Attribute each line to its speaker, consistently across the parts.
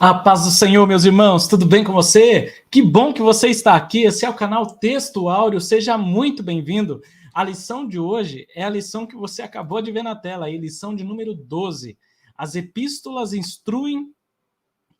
Speaker 1: A paz do Senhor, meus irmãos, tudo bem com você? Que bom que você está aqui. Esse é o canal Texto Áureo, seja muito bem-vindo. A lição de hoje é a lição que você acabou de ver na tela, aí, lição de número 12. As epístolas instruem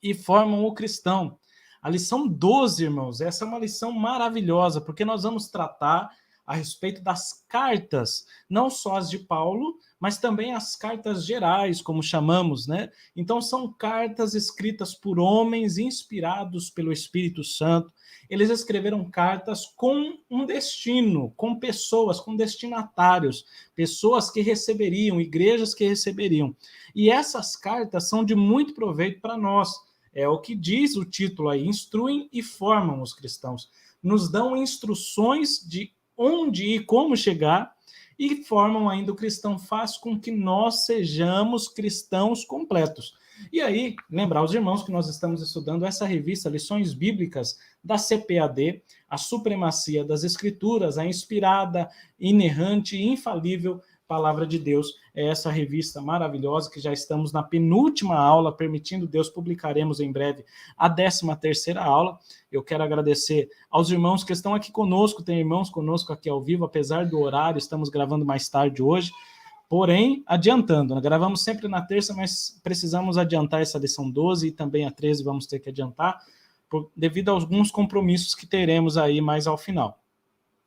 Speaker 1: e formam o cristão. A lição 12, irmãos, essa é uma lição maravilhosa, porque nós vamos tratar a respeito das cartas, não só as de Paulo, mas também as cartas gerais, como chamamos, né? Então são cartas escritas por homens inspirados pelo Espírito Santo. Eles escreveram cartas com um destino, com pessoas, com destinatários, pessoas que receberiam, igrejas que receberiam. E essas cartas são de muito proveito para nós. É o que diz o título aí, instruem e formam os cristãos. Nos dão instruções de onde e como chegar e formam ainda o cristão, faz com que nós sejamos cristãos completos. E aí, lembrar os irmãos que nós estamos estudando essa revista, Lições Bíblicas da CPAD, a supremacia das Escrituras, a inspirada, inerrante e infalível Palavra de Deus. É essa revista maravilhosa que já estamos na penúltima aula, permitindo Deus, publicaremos em breve a 13ª aula. Eu quero agradecer aos irmãos que estão aqui conosco, tem irmãos conosco aqui ao vivo, apesar do horário, estamos gravando mais tarde hoje, porém, adiantando, gravamos sempre na terça, mas precisamos adiantar essa lição 12 e também a 13 vamos ter que adiantar, devido a alguns compromissos que teremos aí mais ao final.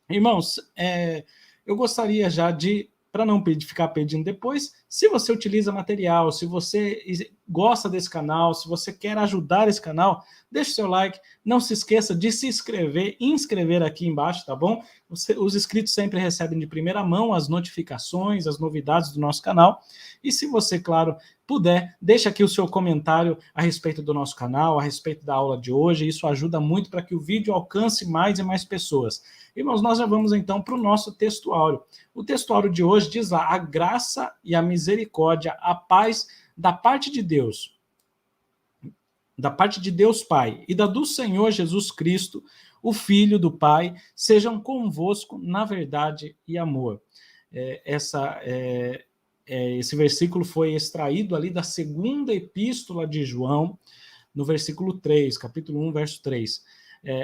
Speaker 1: Irmãos, eu gostaria já de, para não ficar pedindo depois, se você utiliza material, se você gosta desse canal, se você quer ajudar esse canal, deixe seu like, não se esqueça de se inscrever aqui embaixo, tá bom? Os inscritos sempre recebem de primeira mão as notificações, as novidades do nosso canal, e se você, claro, puder, deixe aqui o seu comentário a respeito do nosso canal, a respeito da aula de hoje, isso ajuda muito para que o vídeo alcance mais e mais pessoas. Irmãos, nós já vamos então para o nosso texto áureo. O texto áureo de hoje diz lá, a graça e a misericórdia, a paz da parte de Deus Pai, e da do Senhor Jesus Cristo, o Filho do Pai, sejam convosco na verdade e amor. Esse versículo foi extraído ali da segunda epístola de João, no versículo 3, capítulo 1, verso 3.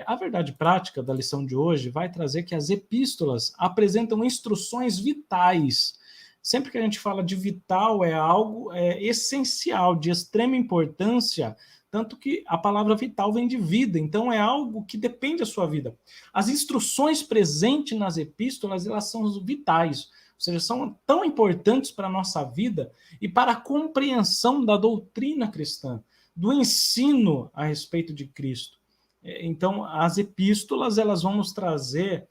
Speaker 1: A verdade prática da lição de hoje vai trazer que as epístolas apresentam instruções vitais. Sempre que a gente fala de vital, é algo essencial, de extrema importância, tanto que a palavra vital vem de vida, então é algo que depende da sua vida. As instruções presentes nas epístolas, elas são vitais, ou seja, são tão importantes para a nossa vida e para a compreensão da doutrina cristã, do ensino a respeito de Cristo. Então, as epístolas, elas vão nos trazer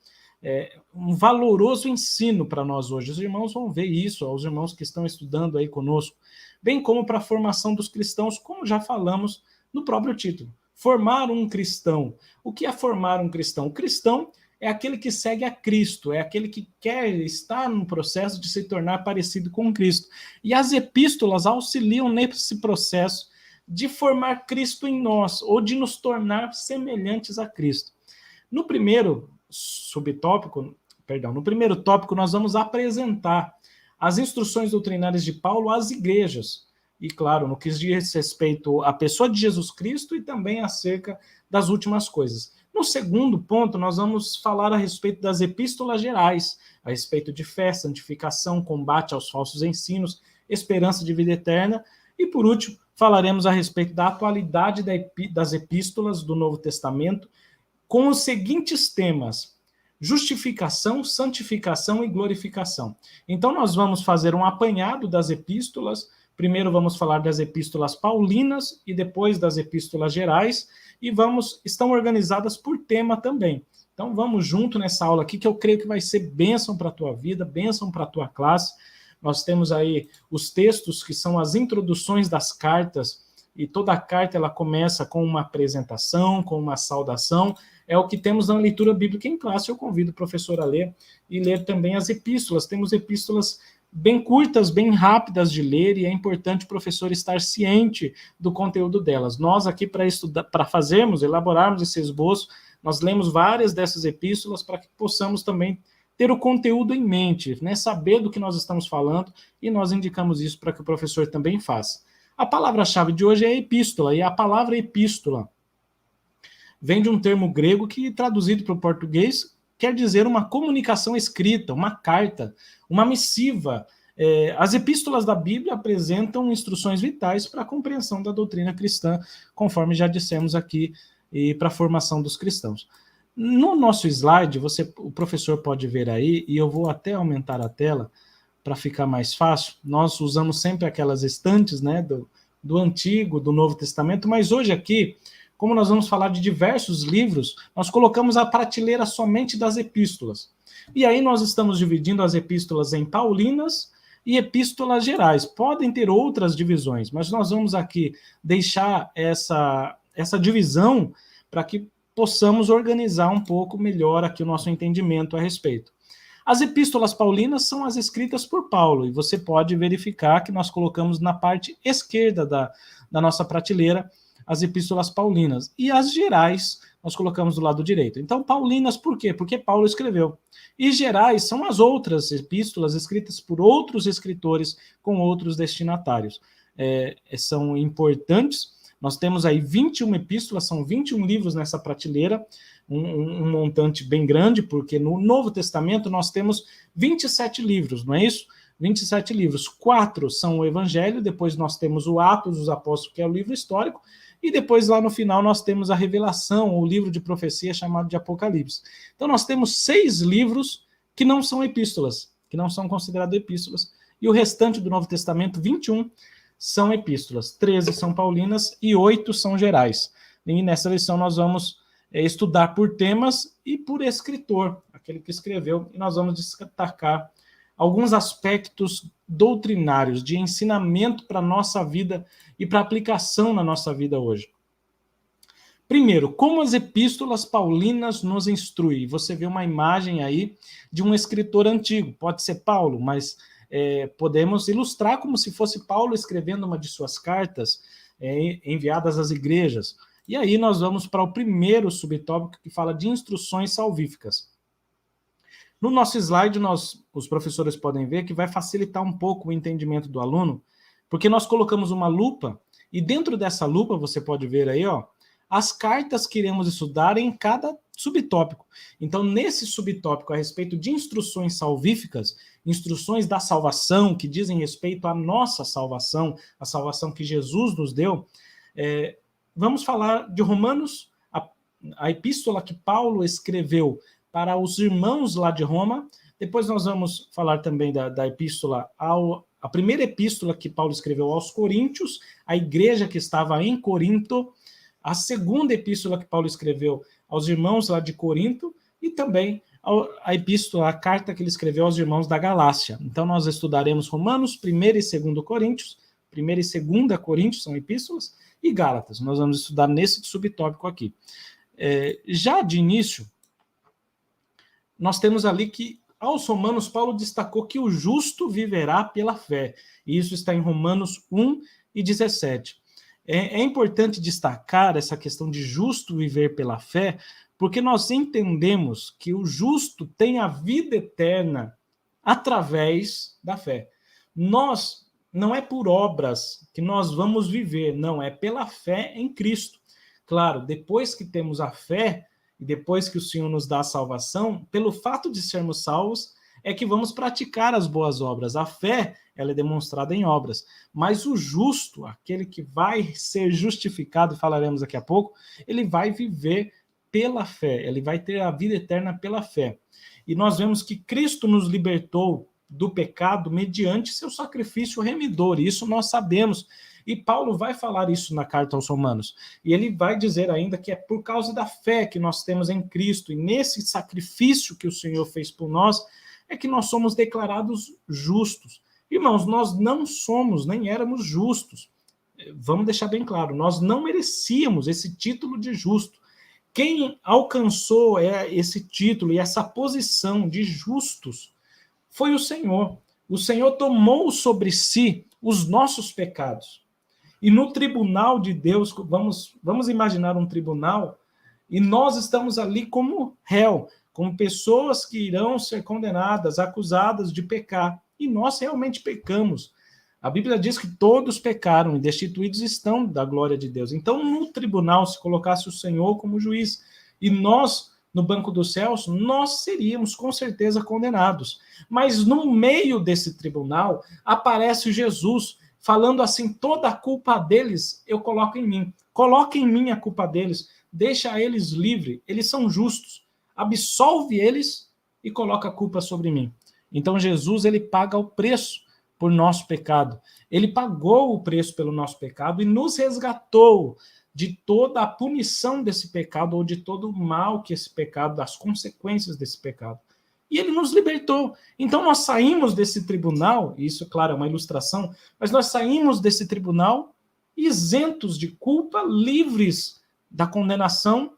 Speaker 1: um valoroso ensino para nós hoje. Os irmãos vão ver isso, os irmãos que estão estudando aí conosco, bem como para a formação dos cristãos, como já falamos no próprio título. Formar um cristão. O que é formar um cristão? O cristão é aquele que segue a Cristo, é aquele que quer estar no processo de se tornar parecido com Cristo. E as epístolas auxiliam nesse processo de formar Cristo em nós, ou de nos tornar semelhantes a Cristo. No primeiro tópico, nós vamos apresentar as instruções doutrinárias de Paulo às igrejas, e claro, no que diz respeito à pessoa de Jesus Cristo e também acerca das últimas coisas. No segundo ponto, nós vamos falar a respeito das epístolas gerais, a respeito de fé, santificação, combate aos falsos ensinos, esperança de vida eterna, e por último, falaremos a respeito da atualidade das epístolas do Novo Testamento, com os seguintes temas: justificação, santificação e glorificação. Então, nós vamos fazer um apanhado das epístolas. Primeiro vamos falar das epístolas paulinas e depois das epístolas gerais, e estão organizadas por tema também. Então, vamos junto nessa aula aqui, que eu creio que vai ser bênção para a tua vida, bênção para a tua classe. Nós temos aí os textos que são as introduções das cartas, e toda a carta ela começa com uma apresentação, com uma saudação. É o que temos na leitura bíblica em classe. Eu convido o professor a ler e ler também as epístolas. Temos epístolas bem curtas, bem rápidas de ler, e é importante o professor estar ciente do conteúdo delas. Nós aqui, para estudar, para elaborarmos esse esboço, nós lemos várias dessas epístolas para que possamos também ter o conteúdo em mente, né? Saber do que nós estamos falando, e nós indicamos isso para que o professor também faça. A palavra-chave de hoje é epístola, e a palavra epístola vem de um termo grego que, traduzido para o português, quer dizer uma comunicação escrita, uma carta, uma missiva. As epístolas da Bíblia apresentam instruções vitais para a compreensão da doutrina cristã, conforme já dissemos aqui, e para a formação dos cristãos. No nosso slide, o professor pode ver aí, e eu vou até aumentar a tela para ficar mais fácil. Nós usamos sempre aquelas estantes, né, do Antigo, do Novo Testamento, mas hoje aqui, como nós vamos falar de diversos livros, nós colocamos a prateleira somente das epístolas. E aí nós estamos dividindo as epístolas em paulinas e epístolas gerais. Podem ter outras divisões, mas nós vamos aqui deixar essa divisão para que possamos organizar um pouco melhor aqui o nosso entendimento a respeito. As epístolas paulinas são as escritas por Paulo, e você pode verificar que nós colocamos na parte esquerda da nossa prateleira as epístolas paulinas, e as gerais nós colocamos do lado direito. Então, paulinas por quê? Porque Paulo escreveu. E gerais são as outras epístolas escritas por outros escritores com outros destinatários. São importantes. Nós temos aí 21 epístolas, são 21 livros nessa prateleira, um montante bem grande, porque no Novo Testamento nós temos 27 livros, não é isso? 27 livros. 4 são o Evangelho, depois nós temos o Atos dos Apóstolos, que é o livro histórico, e depois lá no final nós temos a Revelação, o livro de profecia chamado de Apocalipse. Então nós temos 6 livros que não são epístolas, que não são considerados epístolas, e o restante do Novo Testamento, 21, são epístolas, 13 são paulinas e 8 são gerais. E nessa lição nós vamos estudar por temas e por escritor, aquele que escreveu, e nós vamos destacar alguns aspectos doutrinários, de ensinamento para a nossa vida e para aplicação na nossa vida hoje. Primeiro, como as epístolas paulinas nos instruem? Você vê uma imagem aí de um escritor antigo, pode ser Paulo, mas podemos ilustrar como se fosse Paulo escrevendo uma de suas cartas enviadas às igrejas. E aí nós vamos para o primeiro subtópico, que fala de instruções salvíficas. No nosso slide, os professores podem ver que vai facilitar um pouco o entendimento do aluno, porque nós colocamos uma lupa, e dentro dessa lupa, você pode ver aí, as cartas que iremos estudar em cada subtópico. Então, nesse subtópico a respeito de instruções salvíficas, instruções da salvação, que dizem respeito à nossa salvação, a salvação que Jesus nos deu, vamos falar de Romanos, a epístola que Paulo escreveu para os irmãos lá de Roma. Depois nós vamos falar também da epístola, a primeira epístola que Paulo escreveu aos Coríntios, a igreja que estava em Corinto, a segunda epístola que Paulo escreveu aos irmãos lá de Corinto, e também a epístola, a carta que ele escreveu aos irmãos da Galácia. Então nós estudaremos Romanos, 1ª e 2ª Coríntios, 1ª e 2ª Coríntios são epístolas, e Gálatas. Nós vamos estudar nesse subtópico aqui. Já de início, nós temos ali que, aos Romanos, Paulo destacou que o justo viverá pela fé. E isso está em Romanos 1:17. É importante destacar essa questão de justo viver pela fé, porque nós entendemos que o justo tem a vida eterna através da fé. Não é por obras que nós vamos viver, não, é pela fé em Cristo. Claro, depois que temos a fé, e depois que o Senhor nos dá a salvação, pelo fato de sermos salvos, é que vamos praticar as boas obras. A fé, ela é demonstrada em obras. Mas o justo, aquele que vai ser justificado, falaremos daqui a pouco, ele vai viver pela fé, ele vai ter a vida eterna pela fé. E nós vemos que Cristo nos libertou do pecado mediante seu sacrifício remidor, e isso nós sabemos. E Paulo vai falar isso na carta aos Romanos. E ele vai dizer ainda que é por causa da fé que nós temos em Cristo, e nesse sacrifício que o Senhor fez por nós, é que nós somos declarados justos. Irmãos, nós não somos, nem éramos justos. Vamos deixar bem claro, nós não merecíamos esse título de justo. Quem alcançou esse título e essa posição de justos foi o Senhor. O Senhor tomou sobre si os nossos pecados. E no tribunal de Deus, vamos imaginar um tribunal, e nós estamos ali como réu, como pessoas que irão ser condenadas, acusadas de pecar. E nós realmente pecamos. A Bíblia diz que todos pecaram e destituídos estão da glória de Deus. Então, no tribunal, se colocasse o Senhor como juiz e nós, no banco dos céus, nós seríamos com certeza condenados. Mas no meio desse tribunal, aparece Jesus falando assim, toda a culpa deles eu coloco em mim. Coloca em mim a culpa deles, deixa eles livres, eles são justos. Absolve eles e coloca a culpa sobre mim. Então Jesus, ele paga o preço por nosso pecado. Ele pagou o preço pelo nosso pecado e nos resgatou de toda a punição desse pecado ou de todo o mal que esse pecado, das consequências desse pecado. E ele nos libertou. Então nós saímos desse tribunal, e isso, claro, é uma ilustração, mas nós saímos desse tribunal isentos de culpa, livres da condenação,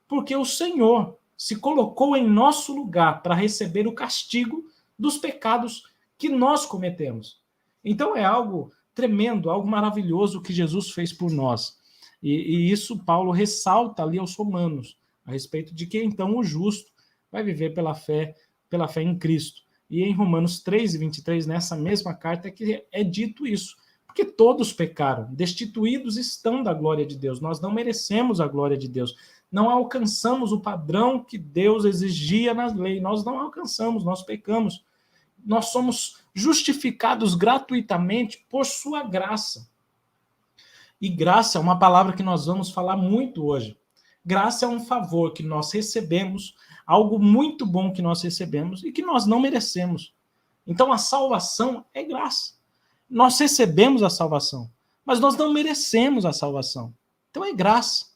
Speaker 1: porque o Senhor se colocou em nosso lugar para receber o castigo dos pecados que nós cometemos. Então é algo tremendo, algo maravilhoso que Jesus fez por nós. E isso Paulo ressalta ali aos Romanos, a respeito de que então o justo vai viver pela fé em Cristo. E em Romanos 3 e 23, nessa mesma carta, é que é dito isso. Porque todos pecaram, destituídos estão da glória de Deus. Nós não merecemos a glória de Deus. Não alcançamos o padrão que Deus exigia na lei. Nós não alcançamos, nós pecamos. Nós somos justificados gratuitamente por sua graça. E graça é uma palavra que nós vamos falar muito hoje. Graça é um favor que nós recebemos, algo muito bom que nós recebemos e que nós não merecemos. Então a salvação é graça. Nós recebemos a salvação, mas nós não merecemos a salvação. Então é graça.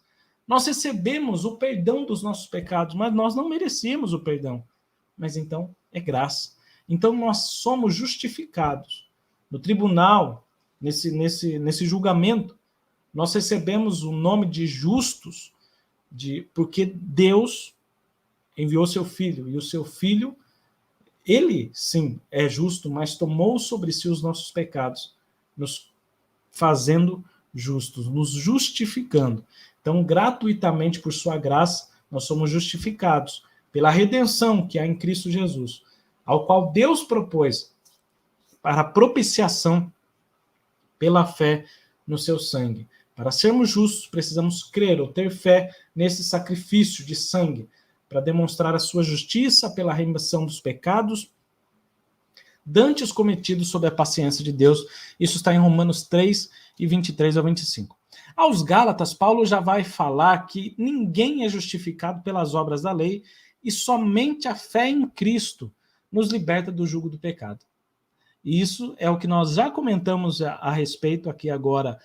Speaker 1: Nós recebemos o perdão dos nossos pecados, mas nós não merecemos o perdão. Mas então é graça. Então nós somos justificados. No tribunal, nesse julgamento, nós recebemos o nome de justos, porque Deus enviou seu Filho, e o seu Filho, ele sim é justo, mas tomou sobre si os nossos pecados, nos fazendo justos, nos justificando. Então, gratuitamente, por sua graça, nós somos justificados pela redenção que há em Cristo Jesus, ao qual Deus propôs para propiciação pela fé no seu sangue. Para sermos justos, precisamos crer ou ter fé nesse sacrifício de sangue, para demonstrar a sua justiça pela remissão dos pecados dantes cometidos sob a paciência de Deus. Isso está em Romanos 3, e 23 ao 25. Aos Gálatas, Paulo já vai falar que ninguém é justificado pelas obras da lei e somente a fé em Cristo nos liberta do jugo do pecado. E isso é o que nós já comentamos a respeito aqui agora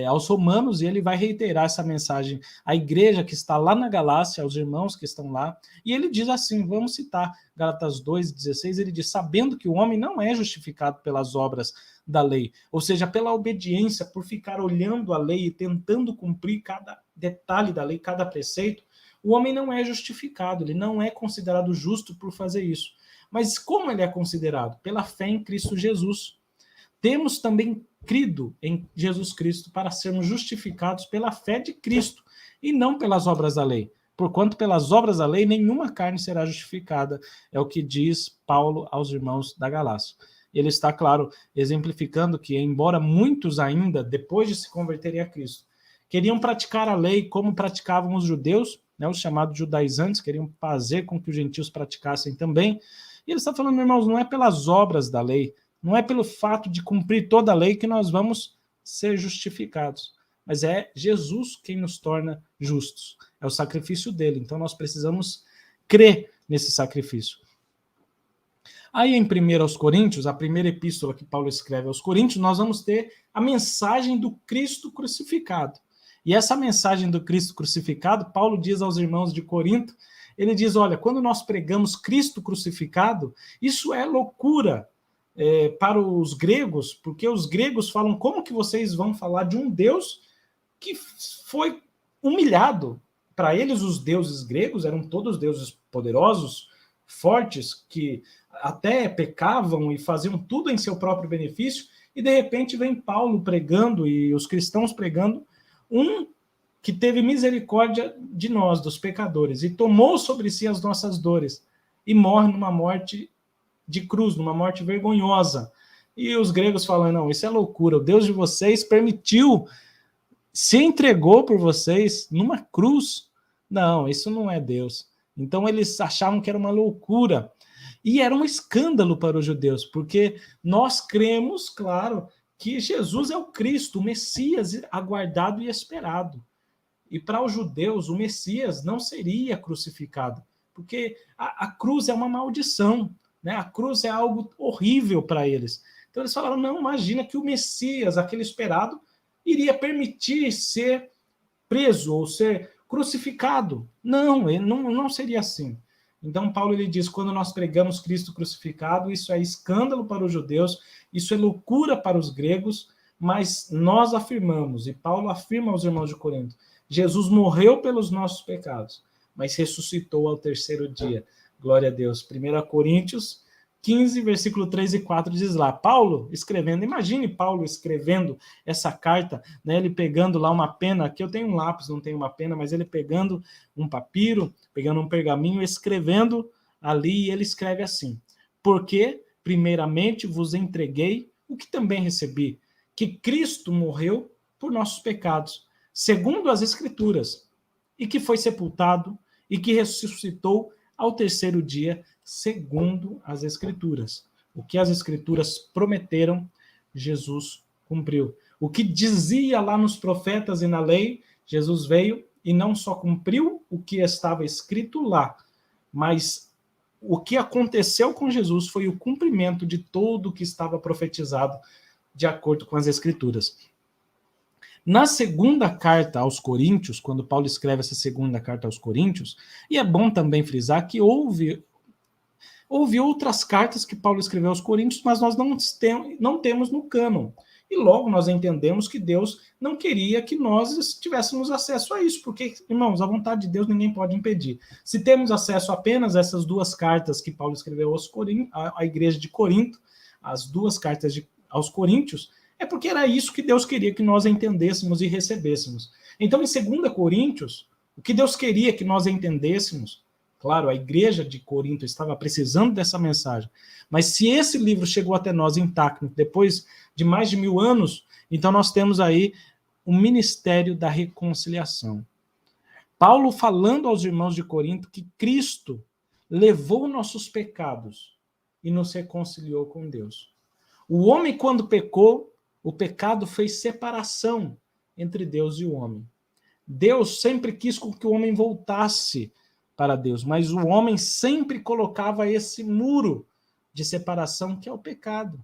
Speaker 1: aos Romanos, e ele vai reiterar essa mensagem à igreja que está lá na Galácia, aos irmãos que estão lá, e ele diz assim, vamos citar Gálatas 2,16, ele diz, sabendo que o homem não é justificado pelas obras da lei, ou seja, pela obediência, por ficar olhando a lei e tentando cumprir cada detalhe da lei, cada preceito, o homem não é justificado, ele não é considerado justo por fazer isso. Mas como ele é considerado? Pela fé em Cristo Jesus. Temos também crido em Jesus Cristo para sermos justificados pela fé de Cristo e não pelas obras da lei. Porquanto pelas obras da lei nenhuma carne será justificada, é o que diz Paulo aos irmãos da Galácia. Ele está, claro, exemplificando que, embora muitos ainda, depois de se converterem a Cristo, queriam praticar a lei como praticavam os judeus, né, os chamados judaizantes, queriam fazer com que os gentios praticassem também. E ele está falando, irmãos, não é pelas obras da lei, não é pelo fato de cumprir toda a lei que nós vamos ser justificados, mas é Jesus quem nos torna justos, é o sacrifício dele, então nós precisamos crer nesse sacrifício. Aí em 1 aos Coríntios, a primeira epístola que Paulo escreve aos Coríntios, nós vamos ter a mensagem do Cristo crucificado. E essa mensagem do Cristo crucificado, Paulo diz aos irmãos de Corinto, ele diz, olha, quando nós pregamos Cristo crucificado, isso é loucura para os gregos, porque os gregos falam, como que vocês vão falar de um Deus que foi humilhado? Para eles, os deuses gregos eram todos deuses poderosos, fortes, que até pecavam e faziam tudo em seu próprio benefício, e de repente vem Paulo pregando, e os cristãos pregando, um que teve misericórdia de nós, dos pecadores, e tomou sobre si as nossas dores, e morre numa morte de cruz, numa morte vergonhosa, E os gregos falam, não, isso é loucura, o Deus de vocês permitiu, se entregou por vocês numa cruz. Não, isso não é Deus. Então eles achavam que era uma loucura. E era um escândalo para os judeus, porque nós cremos, claro, que Jesus é o Cristo, o Messias aguardado e esperado. E para os judeus, o Messias não seria crucificado, porque a cruz é uma maldição, né? A cruz é algo horrível para eles. Então eles falaram, não, imagina que o Messias, aquele esperado, iria permitir ser preso ou ser crucificado. Não, não seria assim. Então Paulo ele diz, quando nós pregamos Cristo crucificado, isso é escândalo para os judeus, isso é loucura para os gregos, mas nós afirmamos, e Paulo afirma aos irmãos de Corinto, Jesus morreu pelos nossos pecados, mas ressuscitou ao terceiro dia. Glória a Deus. 1 Coríntios 15, versículo 3 e 4 diz lá, Paulo escrevendo, imagine Paulo escrevendo essa carta, né, ele pegando lá uma pena, aqui eu tenho um lápis, não tenho uma pena, mas ele pegando um papiro, pegando um pergaminho, escrevendo ali, e ele escreve assim, porque, primeiramente, vos entreguei o que também recebi, que Cristo morreu por nossos pecados, segundo as Escrituras, e que foi sepultado, e que ressuscitou ao terceiro dia, segundo as Escrituras. O que as Escrituras prometeram, Jesus cumpriu. O que dizia lá nos profetas e na lei, Jesus veio e não só cumpriu o que estava escrito lá, mas o que aconteceu com Jesus foi o cumprimento de tudo o que estava profetizado de acordo com as Escrituras. Na segunda carta aos Coríntios, quando Paulo escreve essa segunda carta aos Coríntios, e é bom também frisar que houve outras cartas que Paulo escreveu aos Coríntios, mas nós não temos no cânon. E logo nós entendemos que Deus não queria que nós tivéssemos acesso a isso, porque, irmãos, a vontade de Deus ninguém pode impedir. Se temos acesso apenas a essas duas cartas que Paulo escreveu à igreja de Corinto, as duas cartas aos Coríntios, é porque era isso que Deus queria que nós entendêssemos e recebêssemos. Então, em 2 Coríntios, o que Deus queria que nós entendêssemos, claro, a igreja de Corinto estava precisando dessa mensagem, mas se esse livro chegou até nós intacto, depois de mais de 1000 anos, então nós temos aí o ministério da reconciliação. Paulo falando aos irmãos de Corinto que Cristo levou nossos pecados e nos reconciliou com Deus. O homem, quando pecou, o pecado fez separação entre Deus e o homem. Deus sempre quis que o homem voltasse para Deus, mas o homem sempre colocava esse muro de separação que é o pecado.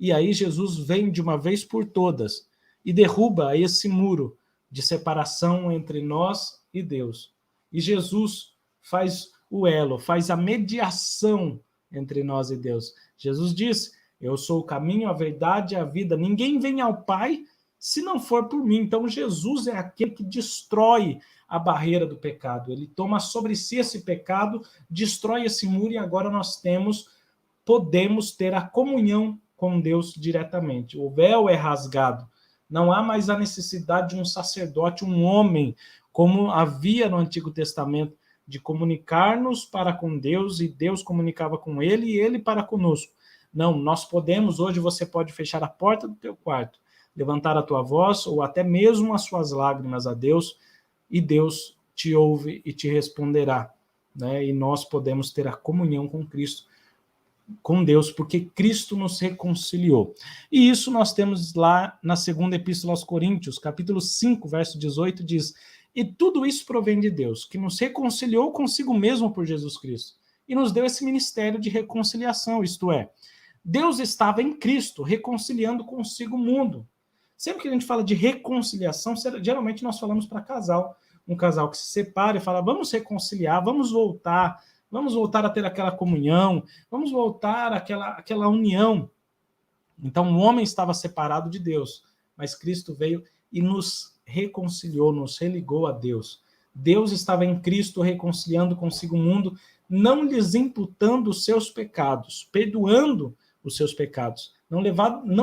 Speaker 1: E aí Jesus vem de uma vez por todas e derruba esse muro de separação entre nós e Deus. E Jesus faz o elo, faz a mediação entre nós e Deus. Jesus diz, eu sou o caminho, a verdade e a vida. Ninguém vem ao Pai se não for por mim. Então Jesus é aquele que destrói a barreira do pecado. Ele toma sobre si esse pecado, destrói esse muro e agora nós podemos ter a comunhão com Deus diretamente. O véu é rasgado. Não há mais a necessidade de um sacerdote, um homem, como havia no Antigo Testamento, de comunicar-nos para com Deus e Deus comunicava com ele e ele para conosco. Não, nós podemos, hoje você pode fechar a porta do teu quarto, levantar a tua voz ou até mesmo as suas lágrimas a Deus e Deus te ouve e te responderá, né? E nós podemos ter a comunhão com Cristo, com Deus, porque Cristo nos reconciliou. E isso nós temos lá na segunda epístola aos Coríntios, capítulo 5, verso 18, diz, e tudo isso provém de Deus, que nos reconciliou consigo mesmo por Jesus Cristo, e nos deu esse ministério de reconciliação, isto é, Deus estava em Cristo, reconciliando consigo o mundo. Sempre que a gente fala de reconciliação, geralmente nós falamos para casal, um casal que se separa e fala, vamos reconciliar, vamos voltar a ter aquela comunhão, vamos voltar àquela união. Então o homem estava separado de Deus, mas Cristo veio e nos reconciliou, nos religou a Deus. Deus estava em Cristo reconciliando consigo o mundo, não lhes imputando os seus pecados, perdoando os seus pecados, não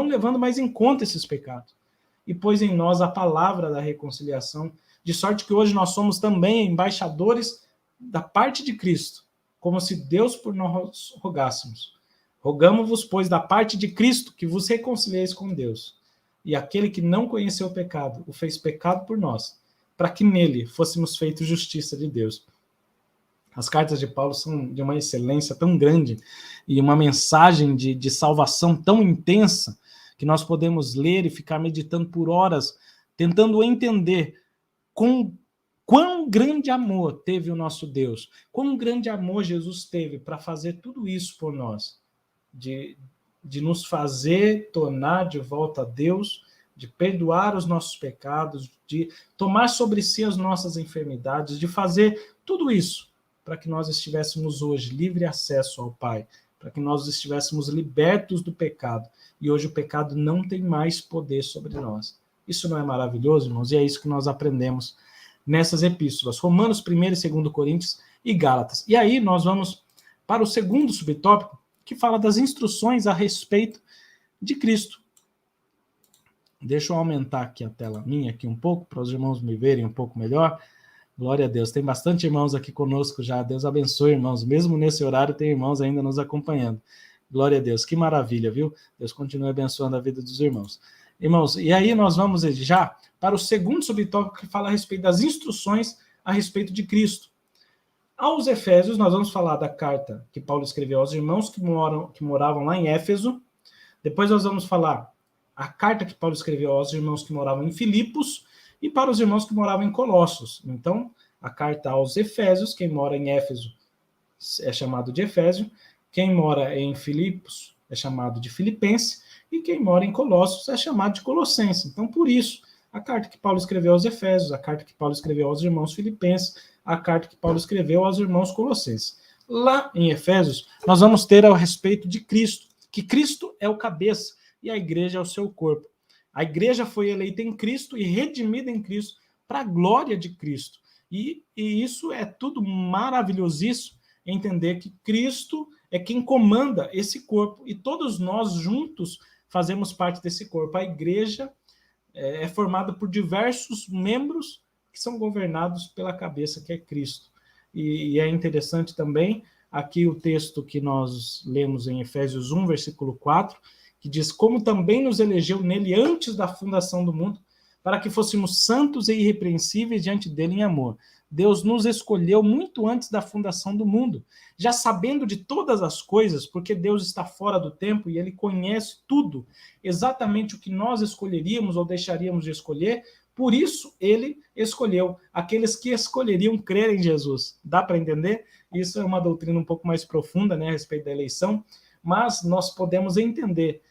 Speaker 1: levando mais em conta esses pecados. E pôs em nós a palavra da reconciliação, de sorte que hoje nós somos também embaixadores da parte de Cristo, como se Deus por nós rogássemos. Rogamo-vos, pois, da parte de Cristo, que vos reconcilieis com Deus. E aquele que não conheceu o pecado, o fez pecado por nós, para que nele fôssemos feitos justiça de Deus. As cartas de Paulo são de uma excelência tão grande e uma mensagem de salvação tão intensa que nós podemos ler e ficar meditando por horas, tentando entender quão grande amor teve o nosso Deus, quão grande amor Jesus teve para fazer tudo isso por nós, de nos fazer tornar de volta a Deus, de perdoar os nossos pecados, de tomar sobre si as nossas enfermidades, de fazer tudo isso para que nós estivéssemos hoje livre acesso ao Pai, para que nós estivéssemos libertos do pecado, e hoje o pecado não tem mais poder sobre nós. Isso não é maravilhoso, irmãos? E é isso que nós aprendemos nessas epístolas, Romanos 1 e 2 Coríntios e Gálatas. E aí nós vamos para o segundo subtópico, que fala das instruções a respeito de Cristo. Deixa eu aumentar aqui a tela minha aqui um pouco, para os irmãos me verem um pouco melhor. Glória a Deus. Tem bastante irmãos aqui conosco já. Deus abençoe, irmãos. Mesmo nesse horário, tem irmãos ainda nos acompanhando. Glória a Deus. Que maravilha, viu? Deus continue abençoando a vida dos irmãos. Irmãos, e aí nós vamos já para o segundo subtópico, que fala a respeito das instruções a respeito de Cristo. Aos Efésios, nós vamos falar da carta que Paulo escreveu aos irmãos que moravam lá em Éfeso. Depois nós vamos falar a carta que Paulo escreveu aos irmãos que moravam em Filipos, e para os irmãos que moravam em Colossos. Então, a carta aos Efésios, quem mora em Éfeso é chamado de Efésio, quem mora em Filipos é chamado de Filipense, e quem mora em Colossos é chamado de Colossense. Então, por isso, a carta que Paulo escreveu aos Efésios, a carta que Paulo escreveu aos irmãos filipenses, a carta que Paulo escreveu aos irmãos colossenses. Lá em Efésios, nós vamos ter a respeito de Cristo, que Cristo é o cabeça e a igreja é o seu corpo. A igreja foi eleita em Cristo e redimida em Cristo para a glória de Cristo. E isso é tudo maravilhosíssimo, entender que Cristo é quem comanda esse corpo e todos nós juntos fazemos parte desse corpo. A igreja é formada por diversos membros que são governados pela cabeça, que é Cristo. E é interessante também aqui o texto que nós lemos em Efésios 1, versículo 4, que diz: como também nos elegeu nele antes da fundação do mundo, para que fôssemos santos e irrepreensíveis diante dele em amor. Deus nos escolheu muito antes da fundação do mundo, já sabendo de todas as coisas, porque Deus está fora do tempo e ele conhece tudo, exatamente o que nós escolheríamos ou deixaríamos de escolher. Por isso, ele escolheu aqueles que escolheriam crer em Jesus. Dá para entender? Isso é uma doutrina um pouco mais profunda, né, a respeito da eleição, mas nós podemos entender,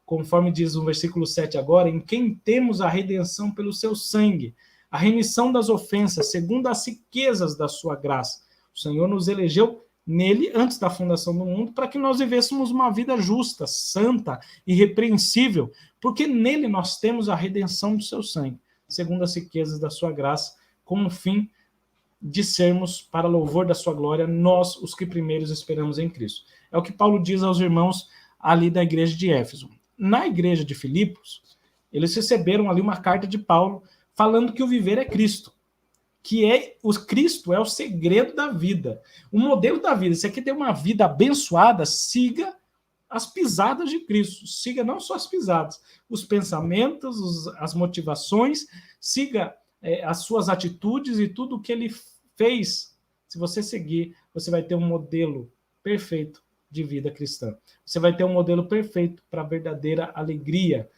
Speaker 1: conforme diz o versículo 7 agora, em quem temos a redenção pelo seu sangue, a remissão das ofensas, segundo as riquezas da sua graça. O Senhor nos elegeu nele, antes da fundação do mundo, para que nós vivêssemos uma vida justa, santa, irrepreensível, porque nele nós temos a redenção do seu sangue, segundo as riquezas da sua graça, com o fim de sermos, para louvor da sua glória, nós, os que primeiros esperamos em Cristo. É o que Paulo diz aos irmãos ali da igreja de Éfeso. Na igreja de Filipos, eles receberam ali uma carta de Paulo falando que o viver é Cristo, que o Cristo é o segredo da vida, o modelo da vida. Se você quer ter uma vida abençoada, siga as pisadas de Cristo, siga não só as pisadas, os pensamentos, as motivações, siga as suas atitudes e tudo o que ele fez. Se você seguir, você vai ter um modelo perfeito de vida cristã. Você vai ter um modelo perfeito para a verdadeira alegria.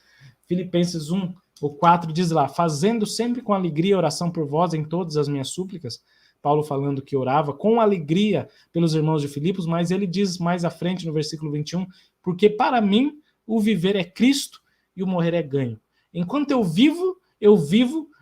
Speaker 1: Filipenses 1, o 4 diz lá: fazendo sempre com alegria oração por vós em todas as minhas súplicas. Paulo falando que orava com alegria pelos irmãos de Filipos, mas ele diz mais à frente no versículo 21, porque para mim o viver é Cristo e o morrer é ganho. Enquanto eu vivo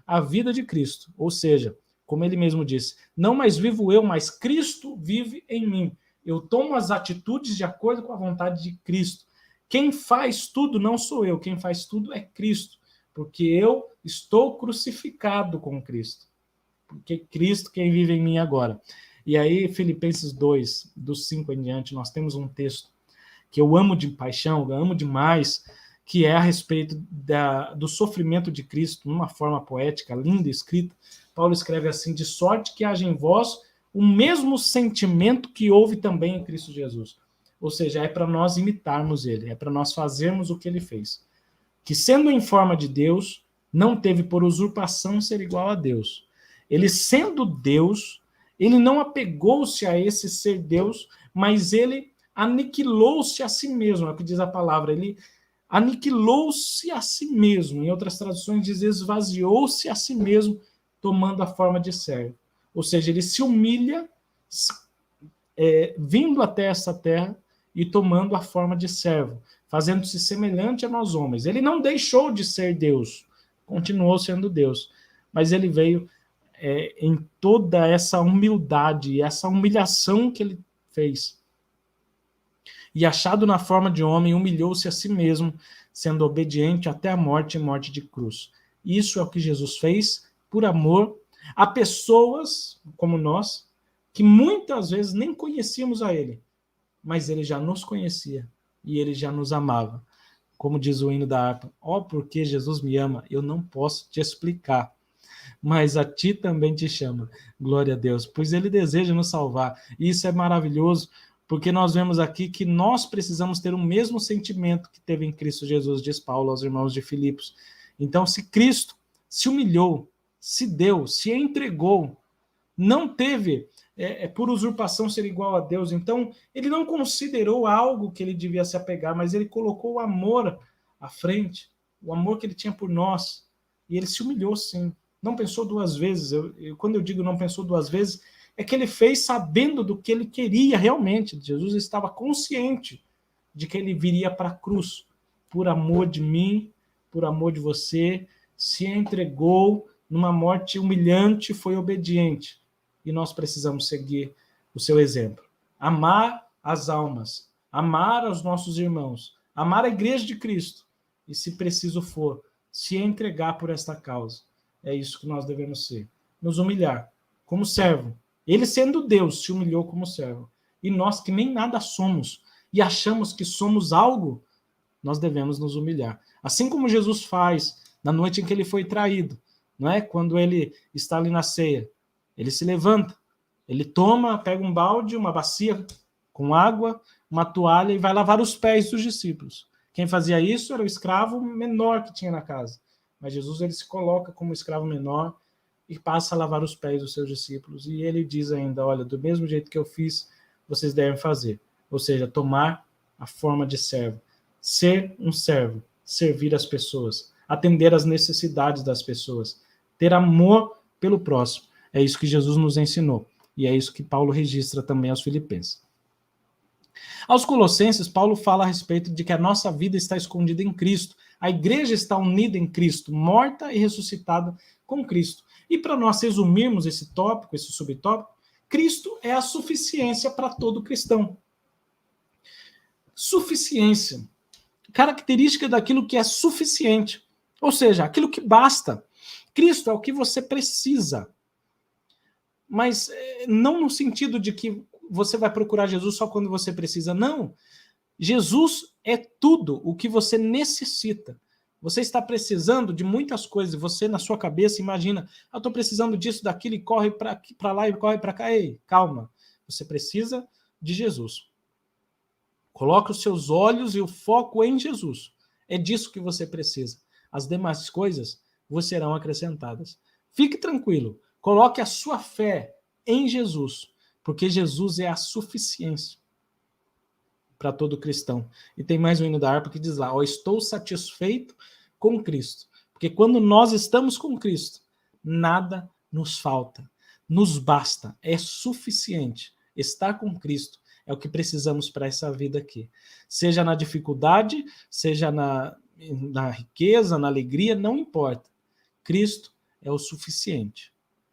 Speaker 1: a vida de Cristo. Ou seja, como ele mesmo disse, não mais vivo eu, mas Cristo vive em mim. Eu tomo as atitudes de acordo com a vontade de Cristo. Quem faz tudo não sou eu, quem faz tudo é Cristo, porque eu estou crucificado com Cristo. Porque Cristo quem vive em mim agora. E aí, Filipenses 2, do 5 em diante, nós temos um texto que eu amo de paixão, eu amo demais, que é a respeito do sofrimento de Cristo, numa forma poética, linda, escrita. Paulo escreve assim: de sorte que haja em vós o mesmo sentimento que houve também em Cristo Jesus. Ou seja, é para nós imitarmos ele, é para nós fazermos o que ele fez. Que sendo em forma de Deus, não teve por usurpação ser igual a Deus. Ele sendo Deus, ele não apegou-se a esse ser Deus, mas ele aniquilou-se a si mesmo, é o que diz a palavra. Ele aniquilou-se a si mesmo. Em outras traduções diz esvaziou-se a si mesmo, tomando a forma de servo. Ou seja, ele se humilha, vindo até essa terra e tomando a forma de servo, fazendo-se semelhante a nós homens. Ele não deixou de ser Deus, continuou sendo Deus, mas ele veio em toda essa humildade, essa humilhação que ele fez. E achado na forma de homem, humilhou-se a si mesmo, sendo obediente até a morte e morte de cruz. Isso é o que Jesus fez por amor a pessoas como nós, que muitas vezes nem conhecíamos a ele, mas ele já nos conhecia e ele já nos amava. Como diz o hino da harpa, porque Jesus me ama, eu não posso te explicar, mas a ti também te chama. Glória a Deus, pois ele deseja nos salvar. E isso é maravilhoso, porque nós vemos aqui que nós precisamos ter o mesmo sentimento que teve em Cristo Jesus, diz Paulo aos irmãos de Filipos. Então, se Cristo se humilhou, se deu, se entregou, não teve por usurpação ser igual a Deus, então ele não considerou algo que ele devia se apegar, mas ele colocou o amor à frente, o amor que ele tinha por nós, e ele se humilhou sim, não pensou duas vezes. Quando eu digo não pensou duas vezes, é que ele fez sabendo do que ele queria realmente. Jesus estava consciente de que ele viria para a cruz, por amor de mim, por amor de você, se entregou numa morte humilhante, foi obediente. E nós precisamos seguir o seu exemplo. Amar as almas, amar os nossos irmãos, amar a igreja de Cristo e, se preciso for, se entregar por esta causa. É isso que nós devemos ser. Nos humilhar como servo. Ele, sendo Deus, se humilhou como servo. E nós, que nem nada somos e achamos que somos algo, nós devemos nos humilhar. Assim como Jesus faz na noite em que ele foi traído, não é? Quando ele está ali na ceia. Ele se levanta, ele pega um balde, uma bacia com água, uma toalha e vai lavar os pés dos discípulos. Quem fazia isso era o escravo menor que tinha na casa. Mas Jesus, ele se coloca como escravo menor e passa a lavar os pés dos seus discípulos. E ele diz ainda, olha, do mesmo jeito que eu fiz, vocês devem fazer. Ou seja, tomar a forma de servo. Ser um servo, servir as pessoas, atender às necessidades das pessoas, ter amor pelo próximo. É isso que Jesus nos ensinou. E é isso que Paulo registra também aos Filipenses. Aos Colossenses, Paulo fala a respeito de que a nossa vida está escondida em Cristo. A igreja está unida em Cristo, morta e ressuscitada com Cristo. E para nós resumirmos esse tópico, esse subtópico, Cristo é a suficiência para todo cristão. Suficiência. Característica daquilo que é suficiente. Ou seja, aquilo que basta. Cristo é o que você precisa. Mas não no sentido de que você vai procurar Jesus só quando você precisa. Não. Jesus é tudo o que você necessita. Você está precisando de muitas coisas. Você, na sua cabeça, imagina, eu estou precisando disso, daquilo, e corre para lá e corre para cá. Ei, calma. Você precisa de Jesus. Coloque os seus olhos e o foco em Jesus. É disso que você precisa. As demais coisas vos serão acrescentadas. Fique tranquilo. Coloque a sua fé em Jesus, porque Jesus é a suficiência para todo cristão. E tem mais um hino da harpa que diz lá, estou satisfeito com Cristo. Porque quando nós estamos com Cristo, nada nos falta, nos basta, é suficiente. Estar com Cristo é o que precisamos para essa vida aqui. Seja na dificuldade, seja na riqueza, na alegria, não importa. Cristo é o suficiente.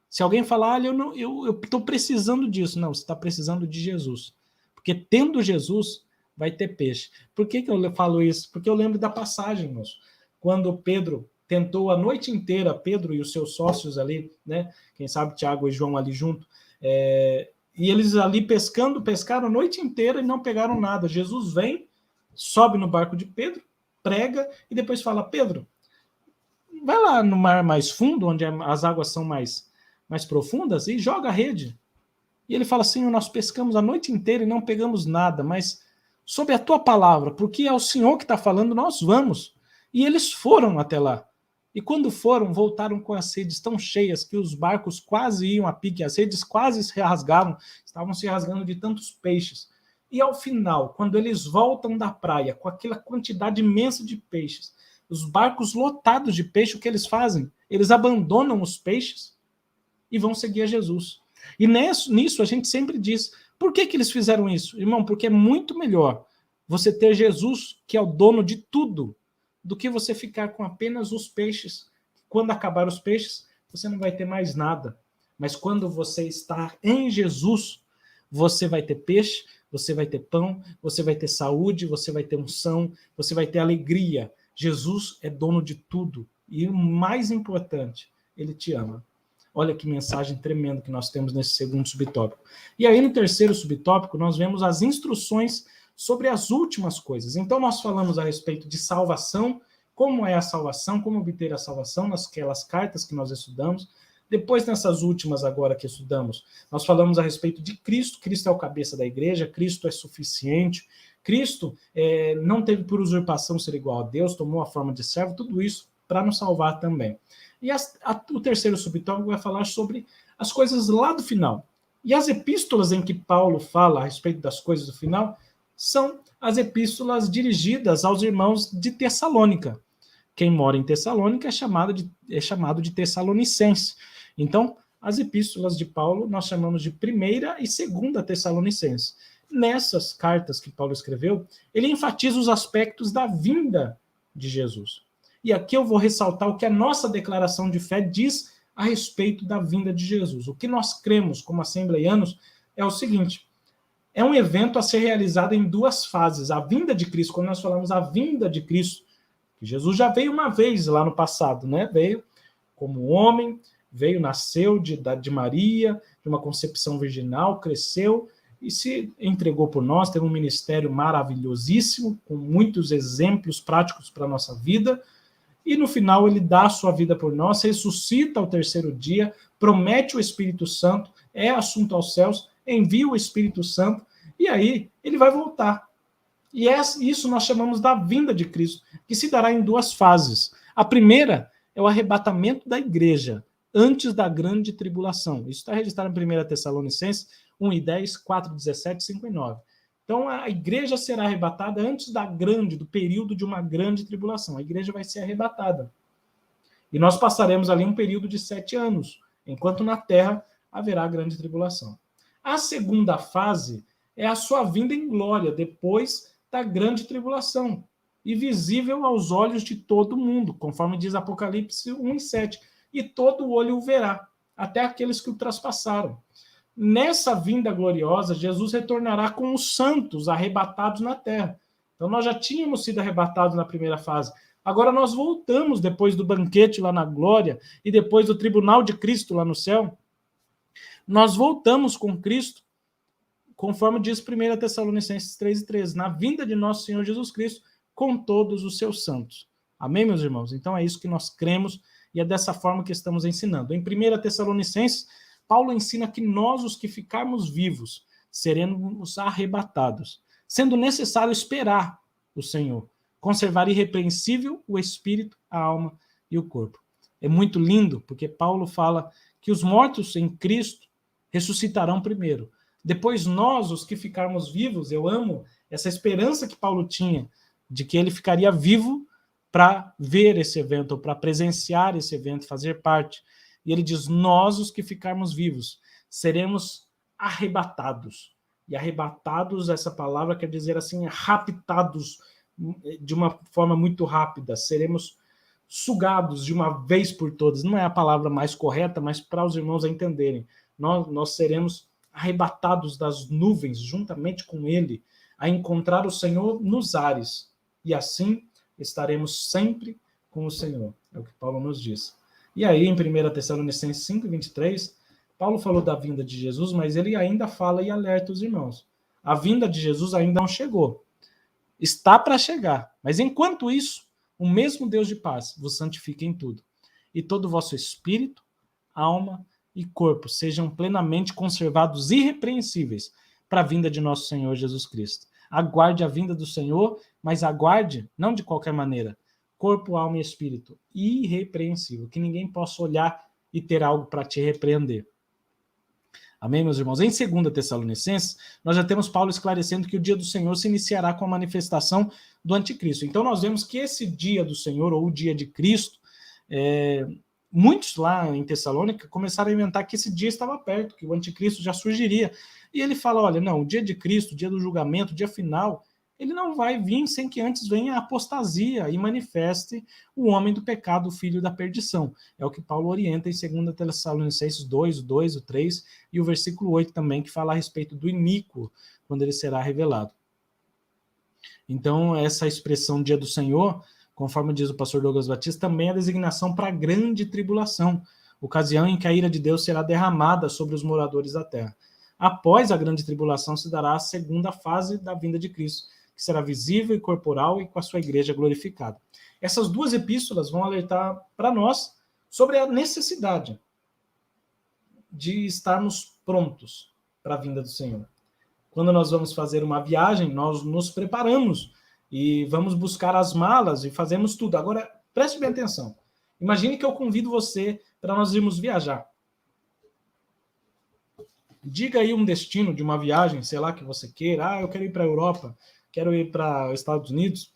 Speaker 1: Se alguém falar, eu estou precisando disso. Não, você está precisando de Jesus. Porque tendo Jesus, vai ter peixe. Por que eu falo isso? Porque eu lembro da passagem, moço. Quando Pedro tentou a noite inteira, Pedro e os seus sócios ali, né? Quem sabe Tiago e João ali junto, e eles ali pescaram a noite inteira e não pegaram nada. Jesus vem, sobe no barco de Pedro, prega e depois fala, Pedro, vai lá no mar mais fundo, onde as águas são mais profundas, e joga a rede. E ele fala assim, nós pescamos a noite inteira e não pegamos nada, mas sob a tua palavra, porque é o Senhor que está falando, nós vamos. E eles foram até lá. E quando foram, voltaram com as redes tão cheias que os barcos quase iam a pique, as redes quase se rasgavam, estavam se rasgando de tantos peixes. E ao final, quando eles voltam da praia com aquela quantidade imensa de peixes, os barcos lotados de peixe, o que eles fazem? Eles abandonam os peixes e vão seguir a Jesus. E nisso a gente sempre diz, por que eles fizeram isso? Irmão, porque é muito melhor você ter Jesus, que é o dono de tudo, do que você ficar com apenas os peixes. Quando acabar os peixes, você não vai ter mais nada. Mas quando você está em Jesus, você vai ter peixe, você vai ter pão, você vai ter saúde, você vai ter unção, você vai ter alegria. Jesus é dono de tudo. E o mais importante, ele te ama. Olha que mensagem tremenda que nós temos nesse segundo subtópico. E aí, no terceiro subtópico, nós vemos as instruções sobre as últimas coisas. Então, nós falamos a respeito de salvação, como é a salvação, como obter a salvação, naquelas cartas que nós estudamos. Depois, nessas últimas agora que estudamos, nós falamos a respeito de Cristo. Cristo é o cabeça da igreja, Cristo é suficiente, Cristo não teve por usurpação ser igual a Deus, tomou a forma de servo, tudo isso para nos salvar também. E o terceiro subtópico vai falar sobre as coisas lá do final. E as epístolas em que Paulo fala a respeito das coisas do final são as epístolas dirigidas aos irmãos de Tessalônica. Quem mora em Tessalônica é chamado de Tessalonicense. Então, as epístolas de Paulo nós chamamos de primeira e segunda Tessalonicense. Nessas cartas que Paulo escreveu, ele enfatiza os aspectos da vinda de Jesus. E aqui eu vou ressaltar o que a nossa declaração de fé diz a respeito da vinda de Jesus. O que nós cremos como assembleianos é o seguinte: é um evento a ser realizado em duas fases. A vinda de Cristo, quando nós falamos a vinda de Cristo, que Jesus já veio uma vez lá no passado, né? Veio como homem, nasceu de Maria, de uma concepção virginal, cresceu e se entregou por nós, teve um ministério maravilhosíssimo, com muitos exemplos práticos para a nossa vida. E no final ele dá a sua vida por nós, ressuscita ao terceiro dia, promete o Espírito Santo, é assunto aos céus, envia o Espírito Santo, e aí ele vai voltar. E isso nós chamamos da vinda de Cristo, que se dará em duas fases. A primeira é o arrebatamento da igreja, antes da grande tribulação. Isso está registrado em 1 Tessalonicenses 1:10, 4:17, 5:9. Então, a igreja será arrebatada antes do período de uma grande tribulação. A igreja vai ser arrebatada. E nós passaremos ali um período de 7 anos, enquanto na terra haverá grande tribulação. A segunda fase é a sua vinda em glória, depois da grande tribulação, e visível aos olhos de todo mundo, conforme diz Apocalipse 1:7. E todo olho o verá, até aqueles que o traspassaram. Nessa vinda gloriosa, Jesus retornará com os santos arrebatados na terra. Então, nós já tínhamos sido arrebatados na primeira fase. Agora nós voltamos depois do banquete lá na glória e depois do tribunal de Cristo lá no céu. Nós voltamos com Cristo, conforme diz 1 Tessalonicenses 3:13, na vinda de nosso Senhor Jesus Cristo com todos os seus santos. Amém, meus irmãos? Então é isso que nós cremos e é dessa forma que estamos ensinando. Em 1 Tessalonicenses, Paulo ensina que nós, os que ficarmos vivos, seremos arrebatados, sendo necessário esperar o Senhor, conservar irrepreensível o espírito, a alma e o corpo. É muito lindo, porque Paulo fala que os mortos em Cristo ressuscitarão primeiro. Depois nós, os que ficarmos vivos, eu amo essa esperança que Paulo tinha, de que ele ficaria vivo para ver esse evento, ou para presenciar esse evento, fazer parte. E ele diz, nós, os que ficarmos vivos, seremos arrebatados. E arrebatados, essa palavra quer dizer assim, raptados de uma forma muito rápida. Seremos sugados de uma vez por todas. Não é a palavra mais correta, mas para os irmãos entenderem. Nós seremos arrebatados das nuvens, juntamente com ele, a encontrar o Senhor nos ares. E assim estaremos sempre com o Senhor. É o que Paulo nos diz. E aí, em 1 Tessalonicenses 5:23, Paulo falou da vinda de Jesus, mas ele ainda fala e alerta os irmãos. A vinda de Jesus ainda não chegou. Está para chegar. Mas enquanto isso, o mesmo Deus de paz vos santifique em tudo. E todo o vosso espírito, alma e corpo sejam plenamente conservados irrepreensíveis para a vinda de nosso Senhor Jesus Cristo. Aguarde a vinda do Senhor, mas aguarde, não de qualquer maneira, corpo, alma e espírito, irrepreensível, que ninguém possa olhar e ter algo para te repreender. Amém, meus irmãos? Em 2 Tessalonicenses, nós já temos Paulo esclarecendo que o dia do Senhor se iniciará com a manifestação do anticristo. Então nós vemos que esse dia do Senhor, ou o dia de Cristo, muitos lá em Tessalônica começaram a inventar que esse dia estava perto, que o anticristo já surgiria. E ele fala, olha, não, o dia de Cristo, o dia do julgamento, o dia final, ele não vai vir sem que antes venha a apostasia e manifeste o homem do pecado, o filho da perdição. É o que Paulo orienta em 2 Tessalonicenses 2, o 2, o 3 e o versículo 8 também, que fala a respeito do iníquo, quando ele será revelado. Então, essa expressão dia do Senhor, conforme diz o pastor Douglas Batista, também é a designação para a grande tribulação, ocasião em que a ira de Deus será derramada sobre os moradores da terra. Após a grande tribulação se dará a segunda fase da vinda de Cristo, que será visível e corporal e com a sua igreja glorificada. Essas duas epístolas vão alertar para nós sobre a necessidade de estarmos prontos para a vinda do Senhor. Quando nós vamos fazer uma viagem, nós nos preparamos e vamos buscar as malas e fazemos tudo. Agora, preste bem atenção. Imagine que eu convido você para nós irmos viajar. Diga aí um destino de uma viagem, sei lá, que você queira. Eu quero ir para a Europa, quero ir para os Estados Unidos.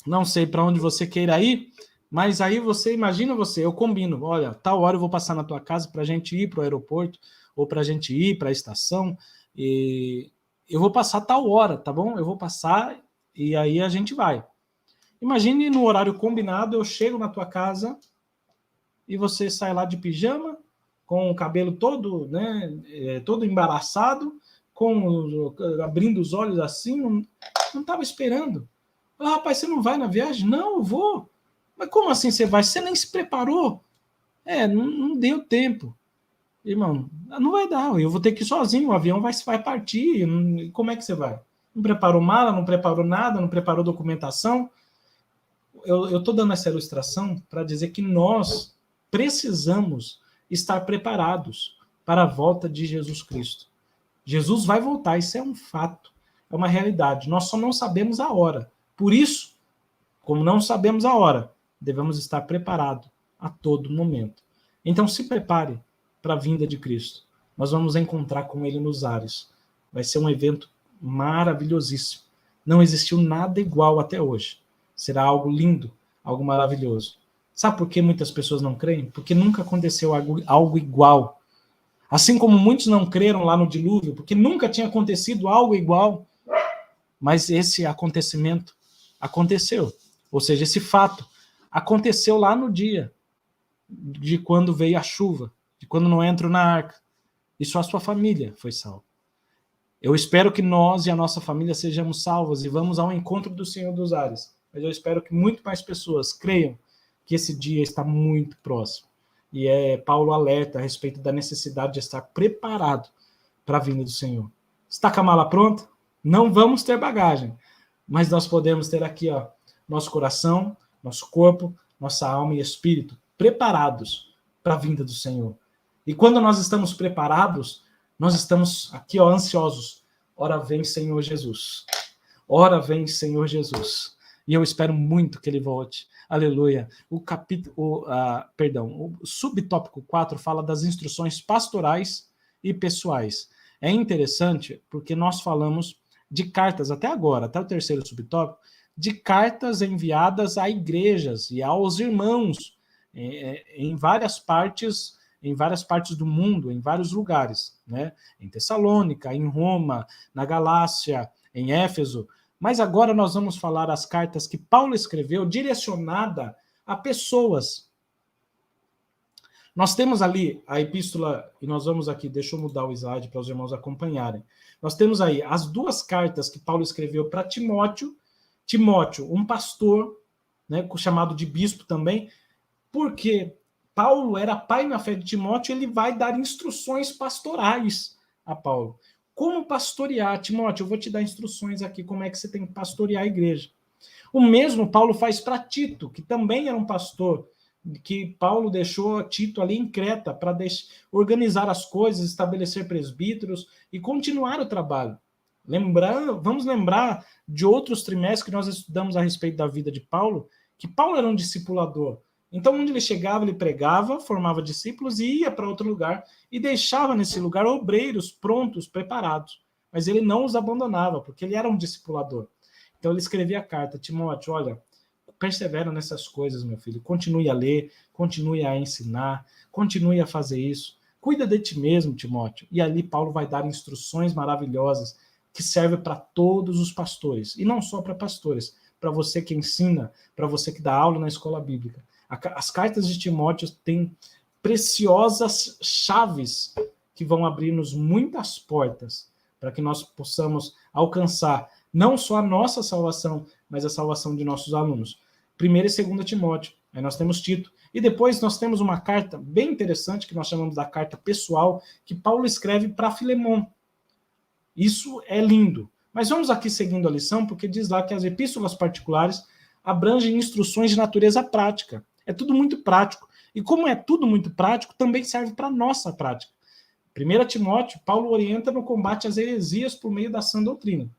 Speaker 1: Não sei para onde você queira ir, mas aí você, imagina você, eu combino. Olha, tal hora eu vou passar na tua casa para a gente ir para o aeroporto ou para a gente ir para a estação. E eu vou passar tal hora, tá bom? Eu vou passar e aí a gente vai. Imagine no horário combinado, eu chego na tua casa e você sai lá de pijama, com o cabelo todo, né, todo embaraçado, abrindo os olhos assim, não estava esperando. Ah, rapaz, você não vai na viagem? Não, eu vou. Mas como assim você vai? Você nem se preparou. Não deu tempo. Irmão, não vai dar, eu vou ter que ir sozinho, o avião vai partir, como é que você vai? Não preparou mala, não preparou nada, não preparou documentação. Eu estou dando essa ilustração para dizer que nós precisamos estar preparados para a volta de Jesus Cristo. Jesus vai voltar, isso é um fato, é uma realidade. Nós só não sabemos a hora. Por isso, como não sabemos a hora, devemos estar preparados a todo momento. Então se prepare para a vinda de Cristo. Nós vamos encontrar com ele nos ares. Vai ser um evento maravilhosíssimo. Não existiu nada igual até hoje. Será algo lindo, algo maravilhoso. Sabe por que muitas pessoas não creem? Porque nunca aconteceu algo igual. Assim como muitos não creram lá no dilúvio, porque nunca tinha acontecido algo igual. Mas esse acontecimento aconteceu. Ou seja, esse fato aconteceu lá no dia de quando veio a chuva, de quando não entro na arca. E só a sua família foi salva. Eu espero que nós e a nossa família sejamos salvos e vamos ao encontro do Senhor dos ares. Mas eu espero que muito mais pessoas creiam que esse dia está muito próximo. E Paulo alerta a respeito da necessidade de estar preparado para a vinda do Senhor. Está com a mala pronta? Não vamos ter bagagem, mas nós podemos ter aqui, nosso coração, nosso corpo, nossa alma e espírito preparados para a vinda do Senhor. E quando nós estamos preparados, nós estamos aqui, ansiosos. Ora vem, Senhor Jesus. Ora vem, Senhor Jesus. E eu espero muito que ele volte. Aleluia. O subtópico 4 fala das instruções pastorais e pessoais. É interessante porque nós falamos de cartas até agora, até o terceiro subtópico, de cartas enviadas a igrejas e aos irmãos em várias partes do mundo, em vários lugares, né? Em Tessalônica, em Roma, na Galácia, em Éfeso. Mas agora nós vamos falar as cartas que Paulo escreveu direcionada a pessoas. Nós temos ali a epístola, e nós vamos aqui, deixa eu mudar o slide para os irmãos acompanharem. Nós temos aí as duas cartas que Paulo escreveu para Timóteo. Timóteo, um pastor, né, chamado de bispo também, porque Paulo era pai na fé de Timóteo, ele vai dar instruções pastorais a Paulo. Como pastorear? Timóteo, eu vou te dar instruções aqui, como é que você tem que pastorear a igreja. O mesmo Paulo faz para Tito, que também era um pastor, que Paulo deixou Tito ali em Creta para organizar as coisas, estabelecer presbíteros e continuar o trabalho. Vamos lembrar de outros trimestres que nós estudamos a respeito da vida de Paulo, que Paulo era um discipulador. Então, onde ele chegava, ele pregava, formava discípulos e ia para outro lugar e deixava nesse lugar obreiros prontos, preparados. Mas ele não os abandonava, porque ele era um discipulador. Então, ele escrevia a carta: Timóteo, olha, persevera nessas coisas, meu filho. Continue a ler, continue a ensinar, continue a fazer isso. Cuida de ti mesmo, Timóteo. E ali Paulo vai dar instruções maravilhosas que servem para todos os pastores. E não só para pastores, para você que ensina, para você que dá aula na escola bíblica. As cartas de Timóteo têm preciosas chaves que vão abrir-nos muitas portas para que nós possamos alcançar não só a nossa salvação, mas a salvação de nossos alunos. 1ª e 2ª Timóteo, aí nós temos Tito. E depois nós temos uma carta bem interessante, que nós chamamos da carta pessoal, que Paulo escreve para Filemon. Isso é lindo. Mas vamos aqui seguindo a lição, porque diz lá que as epístolas particulares abrangem instruções de natureza prática. É tudo muito prático. E como é tudo muito prático, também serve para a nossa prática. 1 Timóteo, Paulo orienta no combate às heresias por meio da sã doutrina.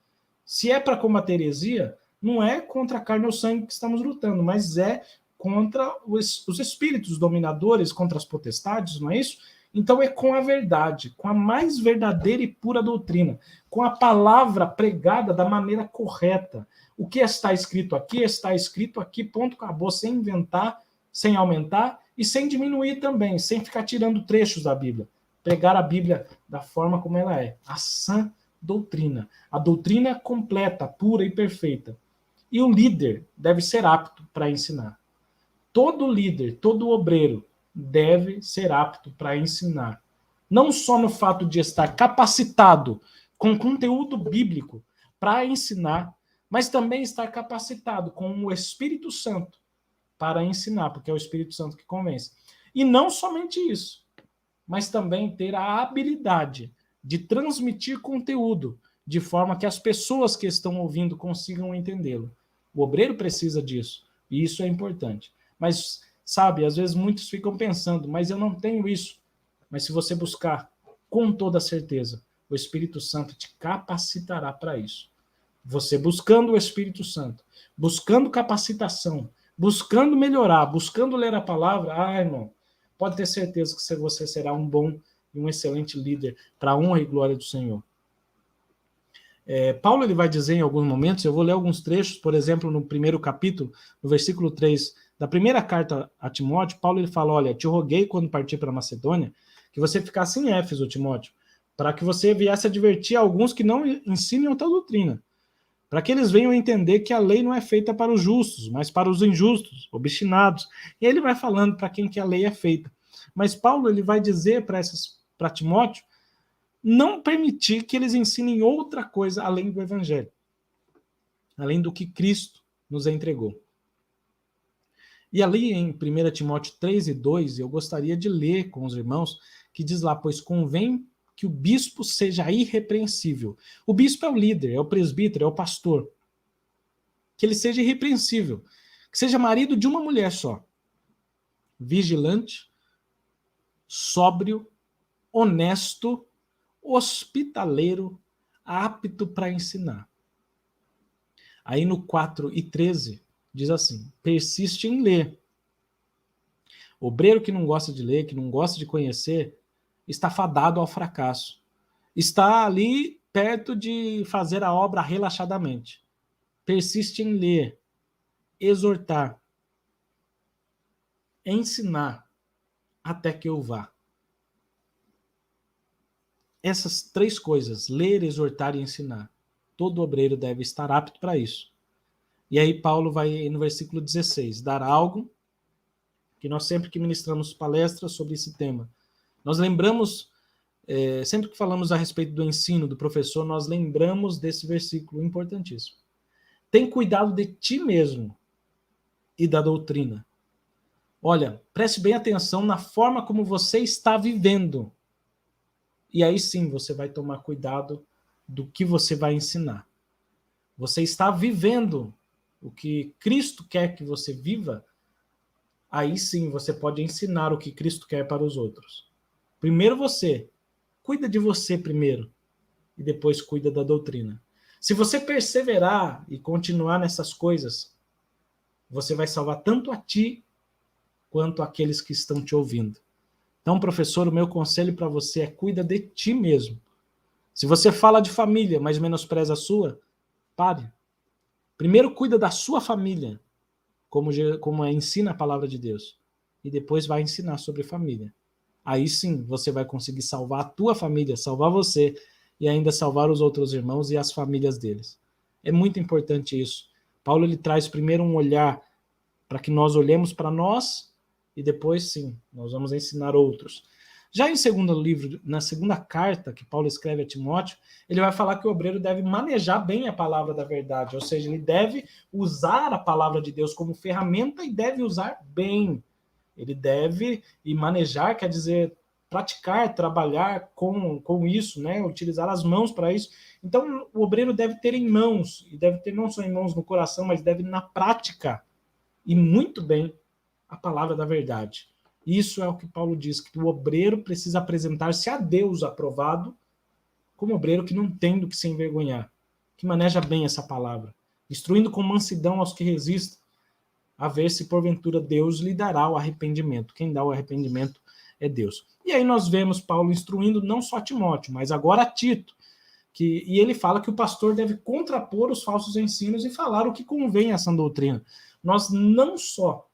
Speaker 1: Se é para combater heresia, não é contra a carne ou sangue que estamos lutando, mas é contra os espíritos dominadores, contra as potestades, não é isso? Então é com a verdade, com a mais verdadeira e pura doutrina, com a palavra pregada da maneira correta. O que está escrito aqui, ponto, acabou, sem inventar, sem aumentar e sem diminuir também, sem ficar tirando trechos da Bíblia. Pregar a Bíblia da forma como ela é, a sã doutrina. A doutrina completa, pura e perfeita. E o líder deve ser apto para ensinar. Todo líder, todo obreiro deve ser apto para ensinar. Não só no fato de estar capacitado com conteúdo bíblico para ensinar, mas também estar capacitado com o Espírito Santo para ensinar, porque é o Espírito Santo que convence. E não somente isso, mas também ter a habilidade de transmitir conteúdo de forma que as pessoas que estão ouvindo consigam entendê-lo. O obreiro precisa disso, e isso é importante. Mas, sabe, às vezes muitos ficam pensando, mas eu não tenho isso. Mas se você buscar, com toda certeza, o Espírito Santo te capacitará para isso. Você buscando o Espírito Santo, buscando capacitação, buscando melhorar, buscando ler a palavra, irmão, pode ter certeza que você será um bom e um excelente líder para a honra e glória do Senhor. Paulo ele vai dizer em alguns momentos, eu vou ler alguns trechos, por exemplo, no 1º capítulo, no versículo 3 da primeira carta a Timóteo, Paulo ele fala, olha, te roguei quando parti para Macedônia, que você ficasse em Éfeso, Timóteo, para que você viesse advertir alguns que não ensinem outra doutrina, para que eles venham entender que a lei não é feita para os justos, mas para os injustos, obstinados. E ele vai falando para quem que a lei é feita. Mas Paulo ele vai dizer para Timóteo não permitir que eles ensinem outra coisa além do evangelho, além do que Cristo nos entregou. E ali em 1 Timóteo 3:2, eu gostaria de ler com os irmãos, que diz lá, pois convém que o bispo seja irrepreensível. O bispo é o líder, é o presbítero, é o pastor. Que ele seja irrepreensível, que seja marido de uma mulher só. Vigilante, sóbrio, honesto, hospitaleiro, apto para ensinar. Aí no 4:13 diz assim, persiste em ler. Obreiro que não gosta de ler, que não gosta de conhecer, está fadado ao fracasso. Está ali perto de fazer a obra relaxadamente. Persiste em ler, exortar, ensinar, até que eu vá. Essas 3 coisas, ler, exortar e ensinar, todo obreiro deve estar apto para isso. E aí Paulo vai no versículo 16, dar algo que nós sempre que ministramos palestras sobre esse tema, nós lembramos, sempre que falamos a respeito do ensino do professor, nós lembramos desse versículo importantíssimo. Tem cuidado de ti mesmo e da doutrina. Olha, preste bem atenção na forma como você está vivendo. E aí sim você vai tomar cuidado do que você vai ensinar. Você está vivendo o que Cristo quer que você viva, aí sim você pode ensinar o que Cristo quer para os outros. Primeiro você, cuida de você primeiro. e depois cuida da doutrina. Se você perseverar e continuar nessas coisas, você vai salvar tanto a ti quanto aqueles que estão te ouvindo. Então, professor, o meu conselho para você é cuida de ti mesmo. Se você fala de família, mas menospreza a sua, pare. Primeiro cuida da sua família, como ensina a palavra de Deus. E depois vai ensinar sobre família. Aí sim você vai conseguir salvar a tua família, salvar você e ainda salvar os outros irmãos e as famílias deles. É muito importante isso. Paulo ele traz primeiro um olhar para que nós olhemos para nós e depois sim, nós vamos ensinar outros. Já em segundo livro, na segunda carta que Paulo escreve a Timóteo, ele vai falar que o obreiro deve manejar bem a palavra da verdade, ou seja, ele deve usar a palavra de Deus como ferramenta e deve usar bem. Ele deve, e manejar quer dizer praticar, trabalhar com isso, né? Utilizar as mãos para isso. Então, o obreiro deve ter em mãos, e deve ter não só em mãos no coração, mas deve na prática, e muito bem, a palavra da verdade. Isso é o que Paulo diz, que o obreiro precisa apresentar-se a Deus aprovado, como obreiro que não tem do que se envergonhar, que maneja bem essa palavra, instruindo com mansidão aos que resistem, a ver se porventura Deus lhe dará o arrependimento. Quem dá o arrependimento é Deus. E aí nós vemos Paulo instruindo não só Timóteo, mas agora Tito, e ele fala que o pastor deve contrapor os falsos ensinos e falar o que convém a essa doutrina. Nós não só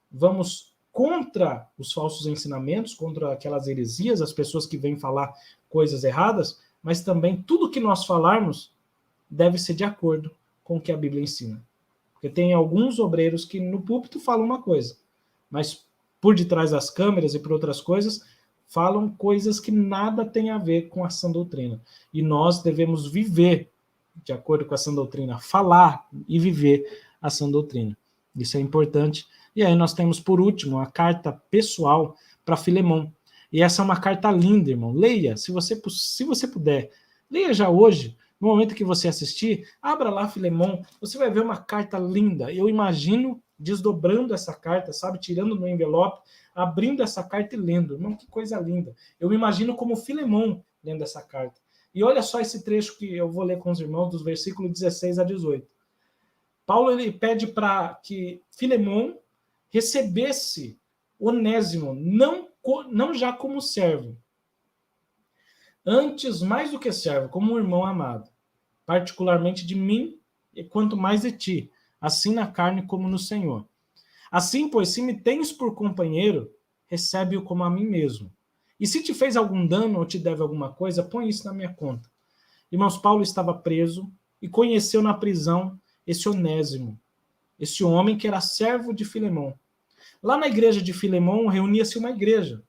Speaker 1: vamos contra os falsos ensinamentos, contra aquelas heresias, as pessoas que vêm falar coisas erradas, mas também tudo que nós falarmos deve ser de acordo com o que a Bíblia ensina. Porque tem alguns obreiros que no púlpito falam uma coisa, mas por detrás das câmeras e por outras coisas, falam coisas que nada tem a ver com a sã doutrina. E nós devemos viver de acordo com a sã doutrina, falar e viver a sã doutrina. Isso é importante. E aí nós temos, por último, a carta pessoal para Filemão. E essa é uma carta linda, irmão. Leia, se você puder. Leia já hoje. No momento que você assistir, abra lá Filemão, você vai ver uma carta linda. Eu imagino desdobrando essa carta, sabe? Tirando no envelope, abrindo essa carta e lendo. Irmão, que coisa linda. Eu me imagino como Filemão lendo essa carta. E olha só esse trecho que eu vou ler com os irmãos, dos versículos 16 a 18. Paulo ele pede para que Filemão recebesse Onésimo, não já como servo, antes, mais do que servo, como um irmão amado, particularmente de mim, e quanto mais de ti, assim na carne como no Senhor. Assim, pois, se me tens por companheiro, recebe-o como a mim mesmo. E se te fez algum dano ou te deve alguma coisa, põe isso na minha conta. Irmãos, Paulo estava preso e conheceu na prisão esse Onésimo, esse homem que era servo de Filemão. Lá na igreja de Filemão reunia-se uma igreja.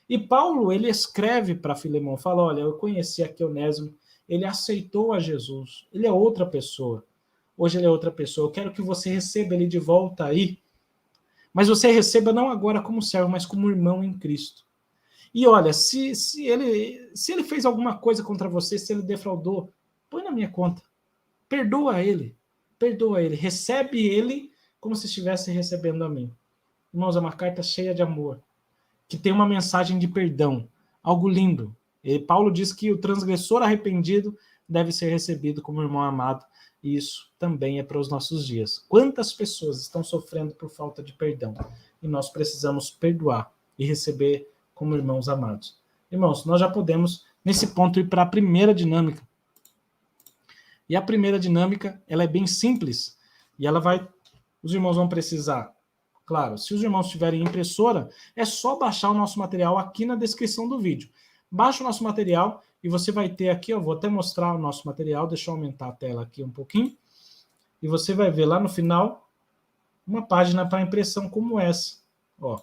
Speaker 1: E Paulo, ele escreve para Filemão, fala, olha, eu conheci aqui Onésimo, ele aceitou a Jesus, ele é outra pessoa. Hoje ele é outra pessoa, eu quero que você receba ele de volta aí, mas você receba não agora como servo, mas como irmão em Cristo. E olha, se ele fez alguma coisa contra você, se ele defraudou, põe na minha conta. Perdoa ele, recebe ele como se estivesse recebendo a mim. Irmãos, é uma carta cheia de amor, que tem uma mensagem de perdão, algo lindo. E Paulo diz que o transgressor arrependido deve ser recebido como irmão amado, e isso também é para os nossos dias. Quantas pessoas estão sofrendo por falta de perdão? E nós precisamos perdoar e receber como irmãos amados. Irmãos, nós já podemos, nesse ponto, ir para a primeira dinâmica. E a primeira dinâmica, ela é bem simples, e os irmãos vão precisar, claro, se os irmãos tiverem impressora, é só baixar o nosso material aqui na descrição do vídeo. Baixa o nosso material e você vai ter aqui, eu vou até mostrar o nosso material, deixa eu aumentar a tela aqui um pouquinho, e você vai ver lá no final uma página para impressão como essa, ó,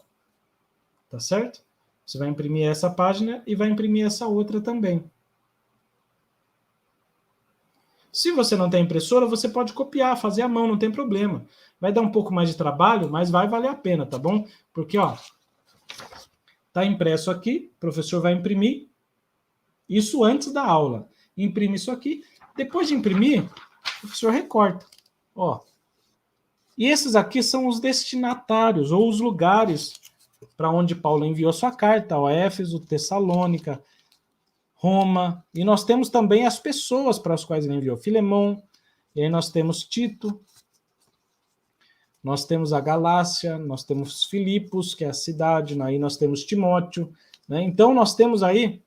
Speaker 1: tá certo? Você vai imprimir essa página e vai imprimir essa outra também. Se você não tem impressora, você pode copiar, fazer à mão, não tem problema. Vai dar um pouco mais de trabalho, mas vai valer a pena, tá bom? Porque, ó, tá impresso aqui, o professor vai imprimir isso antes da aula. Imprime isso aqui. Depois de imprimir, o professor recorta. Ó. E esses aqui são os destinatários, ou os lugares para onde Paulo enviou sua carta, ó, Éfeso, Tessalônica, Roma, e nós temos também as pessoas para as quais ele enviou. Filemão, e aí nós temos Tito, nós temos a Galácia, nós temos Filipos, que é a cidade, aí nós temos Timóteo, né? Então nós temos aí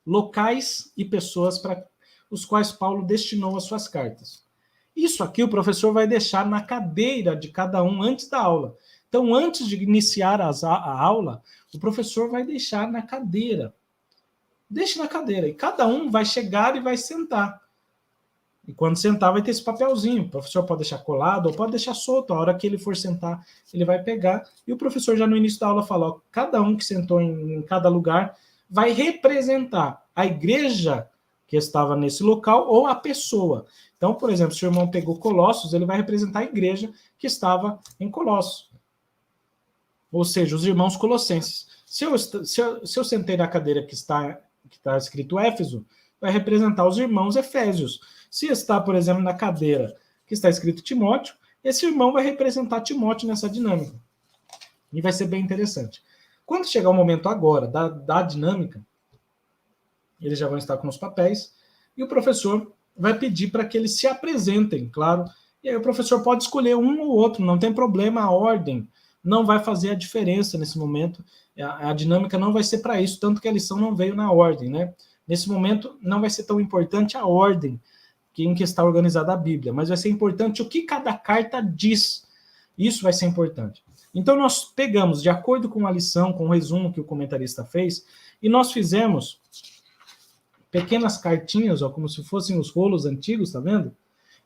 Speaker 1: locais e pessoas para os quais Paulo destinou as suas cartas. Isso aqui o professor vai deixar na cadeira de cada um antes da aula. Então, antes de iniciar a aula, o professor vai deixar na cadeira. Deixe na cadeira. E cada um vai chegar e vai sentar. E quando sentar, vai ter esse papelzinho. O professor pode deixar colado ou pode deixar solto. A hora que ele for sentar, ele vai pegar. E o professor já no início da aula fala, ó, cada um que sentou em cada lugar vai representar a igreja que estava nesse local ou a pessoa. Então, por exemplo, se o irmão pegou Colossos, ele vai representar a igreja que estava em Colossos. Ou seja, os irmãos colossenses. Se eu sentei na cadeira que está escrito Éfeso, vai representar os irmãos efésios. Se está, por exemplo, na cadeira que está escrito Timóteo, esse irmão vai representar Timóteo nessa dinâmica. E vai ser bem interessante. Quando chegar o momento agora da dinâmica, eles já vão estar com os papéis, e o professor vai pedir para que eles se apresentem, claro. E aí o professor pode escolher um ou outro, não tem problema, a ordem não vai fazer a diferença nesse momento. A dinâmica não vai ser para isso, tanto que a lição não veio na ordem, né? Nesse momento não vai ser tão importante a ordem em que está organizada a Bíblia, mas vai ser importante o que cada carta diz. Isso vai ser importante. Então nós pegamos, de acordo com a lição, com o resumo que o comentarista fez, e nós fizemos pequenas cartinhas, ó, como se fossem os rolos antigos, tá vendo?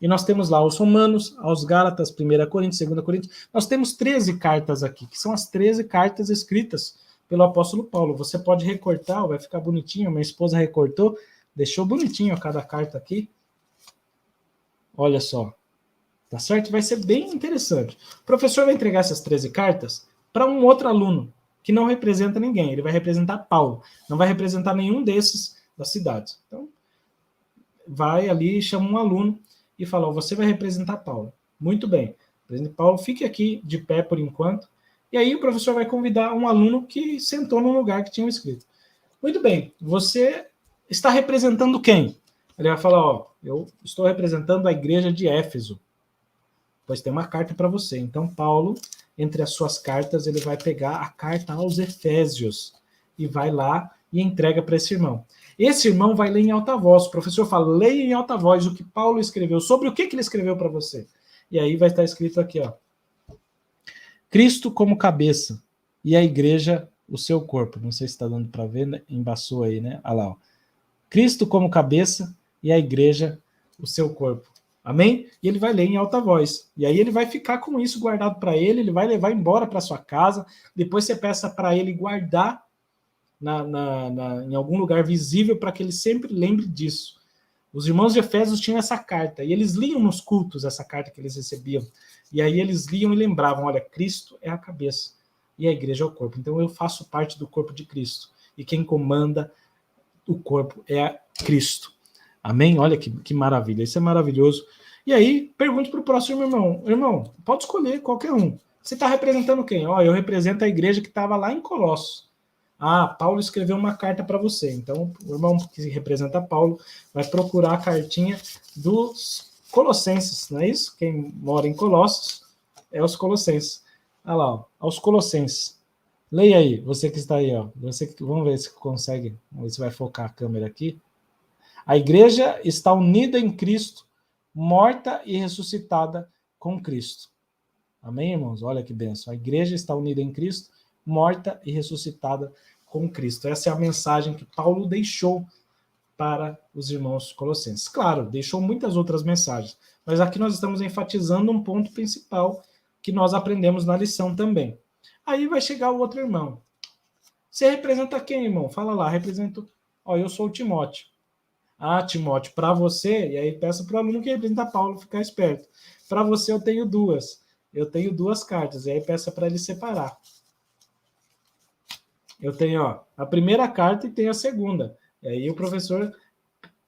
Speaker 1: E nós temos lá os Romanos, aos Gálatas, 1 Coríntios, 2 Coríntios. Nós temos 13 cartas aqui, que são as 13 cartas escritas pelo apóstolo Paulo. Você pode recortar, vai ficar bonitinho. Minha esposa recortou, deixou bonitinho cada carta aqui. Olha só. Tá certo? Vai ser bem interessante. O professor vai entregar essas 13 cartas para um outro aluno, que não representa ninguém. Ele vai representar Paulo. Não vai representar nenhum desses das cidades. Então, vai ali, chama um aluno e fala, você vai representar Paulo. Muito bem. Presidente Paulo, fique aqui de pé por enquanto. E aí o professor vai convidar um aluno que sentou no lugar que tinha escrito. Muito bem, você está representando quem? Ele vai falar, ó, eu estou representando a igreja de Éfeso. Pois tem uma carta para você. Então, Paulo, entre as suas cartas, ele vai pegar a carta aos Efésios e vai lá e entrega para esse irmão. Esse irmão vai ler em alta voz. O professor fala, leia em alta voz o que Paulo escreveu. Sobre o que ele escreveu para você? E aí vai estar escrito aqui, ó. Cristo como cabeça e a igreja o seu corpo. Não sei se está dando para ver, né? Embaçou aí, né? Olha lá, ó. Cristo como cabeça e a igreja o seu corpo. Amém? E ele vai ler em alta voz. E aí ele vai ficar com isso guardado para ele, ele vai levar embora para sua casa. Depois você peça para ele guardar em algum lugar visível para que ele sempre lembre disso. Os irmãos de Efésios tinham essa carta, e eles liam nos cultos essa carta que eles recebiam. E aí eles liam e lembravam, olha, Cristo é a cabeça e a igreja é o corpo. Então eu faço parte do corpo de Cristo. E quem comanda o corpo é Cristo. Amém? Olha que maravilha, isso é maravilhoso. E aí, pergunte para o próximo irmão. Irmão, pode escolher qualquer um. Você está representando quem? Ó, eu represento a igreja que estava lá em Colossos. Ah, Paulo escreveu uma carta para você. Então, o irmão que representa Paulo vai procurar a cartinha dos Colossenses, não é isso? Quem mora em Colossos é os Colossenses. Olha lá, ó, aos Colossenses. Leia aí, você que está aí, ó. Vamos ver se consegue. Vamos ver se vai focar a câmera aqui. A igreja está unida em Cristo, morta e ressuscitada com Cristo. Amém, irmãos? Olha que bênção. A igreja está unida em Cristo, morta e ressuscitada com Cristo. Essa é a mensagem que Paulo deixou para os irmãos colossenses. Claro, deixou muitas outras mensagens, mas aqui nós estamos enfatizando um ponto principal que nós aprendemos na lição também. Aí vai chegar o outro irmão. Você representa quem, irmão? Fala lá, represento... Ó, eu sou o Timóteo. Ah, Timóteo, para você... E aí peça para o aluno que representa Paulo ficar esperto. Para você eu tenho duas. Eu tenho duas cartas. E aí peça para ele separar. Eu tenho, ó, a primeira carta e tenho a segunda. E aí o professor,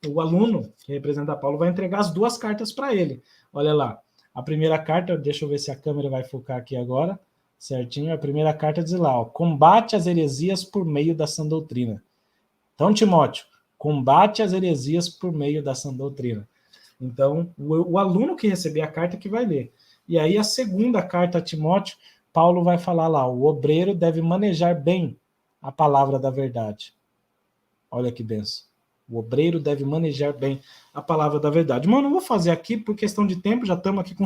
Speaker 1: o aluno que representa Paulo, vai entregar as duas cartas para ele. Olha lá. A primeira carta, deixa eu ver se a câmera vai focar aqui agora. Certinho, a primeira carta diz lá, ó, combate as heresias por meio da sã doutrina. Então, Timóteo, combate as heresias por meio da sã doutrina. Então, o aluno que receber a carta que vai ler. E aí, a segunda carta a Timóteo, Paulo vai falar lá, o obreiro deve manejar bem a palavra da verdade. Olha que benção. O obreiro deve manejar bem a palavra da verdade. Mas eu não vou fazer aqui por questão de tempo, já estamos aqui com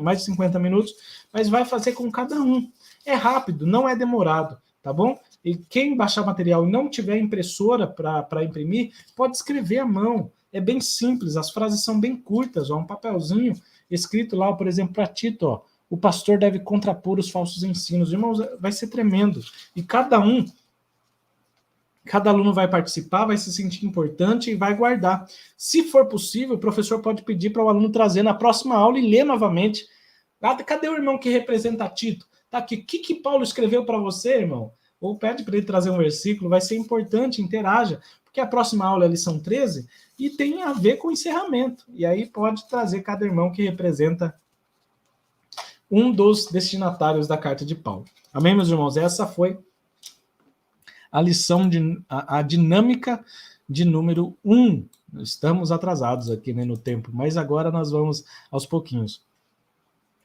Speaker 1: mais de 50 minutos, mas vai fazer com cada um. É rápido, não é demorado, tá bom? E quem baixar material e não tiver impressora para imprimir, pode escrever à mão. É bem simples, as frases são bem curtas, ó, um papelzinho escrito lá, por exemplo, para Tito, ó, o pastor deve contrapor os falsos ensinos. Irmãos, vai ser tremendo. E cada aluno vai participar, vai se sentir importante e vai guardar. Se for possível, o professor pode pedir para o aluno trazer na próxima aula e ler novamente. Cadê o irmão que representa Tito? Tá aqui. O que Paulo escreveu para você, irmão? Ou pede para ele trazer um versículo, vai ser importante, interaja, porque a próxima aula é a lição 13 e tem a ver com o encerramento. E aí pode trazer cada irmão que representa um dos destinatários da carta de Paulo. Amém, meus irmãos? Essa foi a lição, a dinâmica de número 1. Estamos atrasados aqui, né, no tempo, mas agora nós vamos aos pouquinhos.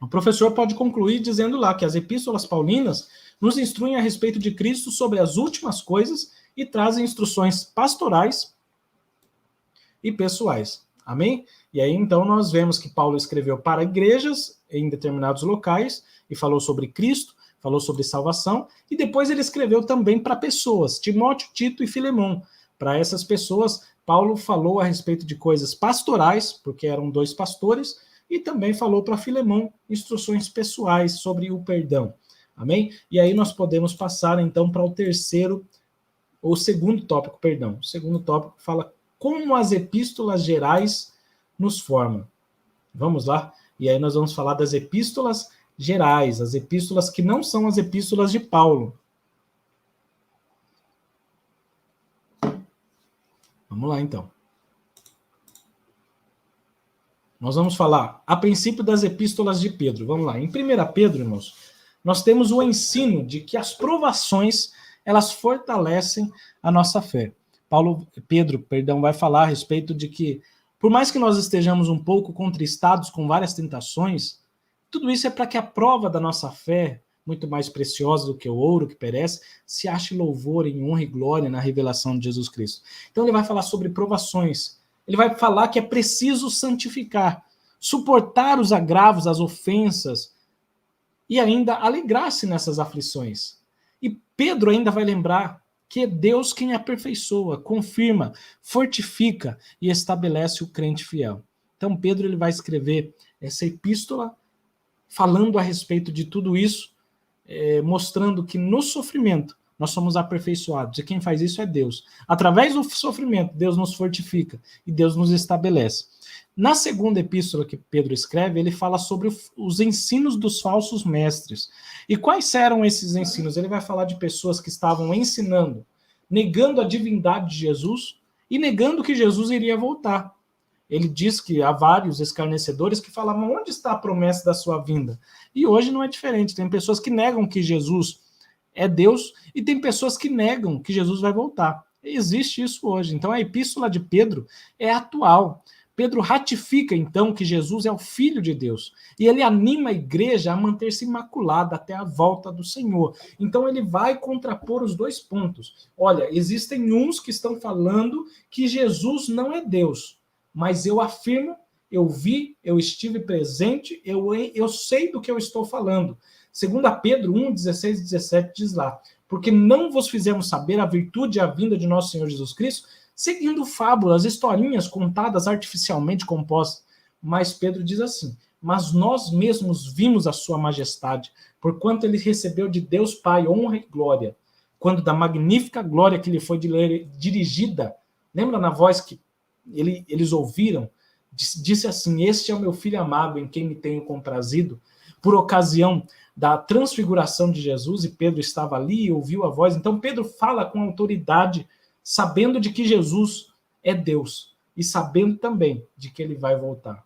Speaker 1: O professor pode concluir dizendo lá que as epístolas paulinas nos instruem a respeito de Cristo sobre as últimas coisas e trazem instruções pastorais e pessoais. Amém? E aí, então, nós vemos que Paulo escreveu para igrejas em determinados locais e falou sobre Cristo, falou sobre salvação, e depois ele escreveu também para pessoas, Timóteo, Tito e Filemão. Para essas pessoas, Paulo falou a respeito de coisas pastorais, porque eram 2 pastores, e também falou para Filemão instruções pessoais sobre o perdão. Amém? E aí nós podemos passar, então, para o segundo tópico, perdão. O segundo tópico fala como as epístolas gerais nos formam. Vamos lá? E aí nós vamos falar das epístolas gerais, as epístolas que não são as epístolas de Paulo. Vamos lá, então. Nós vamos falar, a princípio, das epístolas de Pedro. Vamos lá. Em 1 Pedro, irmãos, nós temos o ensino de que as provações, elas fortalecem a nossa fé. Pedro, vai falar a respeito de que, por mais que nós estejamos um pouco contristados com várias tentações, tudo isso é para que a prova da nossa fé, muito mais preciosa do que o ouro que perece, se ache louvor em honra e glória na revelação de Jesus Cristo. Então ele vai falar sobre provações. Ele vai falar que é preciso santificar, suportar os agravos, as ofensas e ainda alegrar-se nessas aflições. E Pedro ainda vai lembrar que é Deus quem aperfeiçoa, confirma, fortifica e estabelece o crente fiel. Então Pedro ele vai escrever essa epístola falando a respeito de tudo isso, mostrando que no sofrimento nós somos aperfeiçoados, e quem faz isso é Deus. Através do sofrimento, Deus nos fortifica e Deus nos estabelece. Na segunda epístola que Pedro escreve, ele fala sobre os ensinos dos falsos mestres. E quais eram esses ensinos? Ele vai falar de pessoas que estavam ensinando, negando a divindade de Jesus e negando que Jesus iria voltar. Ele diz que há vários escarnecedores que falavam, onde está a promessa da sua vinda? E hoje não é diferente, tem pessoas que negam que Jesus é Deus e tem pessoas que negam que Jesus vai voltar. Existe isso hoje. Então a epístola de Pedro é atual. Pedro ratifica então que Jesus é o Filho de Deus e ele anima a igreja a manter-se imaculada até a volta do Senhor. Então ele vai contrapor os 2 pontos. Olha, existem uns que estão falando que Jesus não é Deus, mas eu afirmo, eu vi, eu estive presente, eu sei do que eu estou falando. 2 Pedro 1, 16 e 17 diz lá, porque não vos fizemos saber a virtude e a vinda de nosso Senhor Jesus Cristo, seguindo fábulas, historinhas contadas artificialmente compostas. Mas Pedro diz assim, mas nós mesmos vimos a sua majestade, porquanto ele recebeu de Deus Pai honra e glória, quando da magnífica glória que lhe foi dirigida, lembra na voz que eles ouviram, disse assim, este é o meu filho amado em quem me tenho comprazido, por ocasião da transfiguração de Jesus, e Pedro estava ali e ouviu a voz. Então Pedro fala com autoridade, sabendo de que Jesus é Deus, e sabendo também de que ele vai voltar.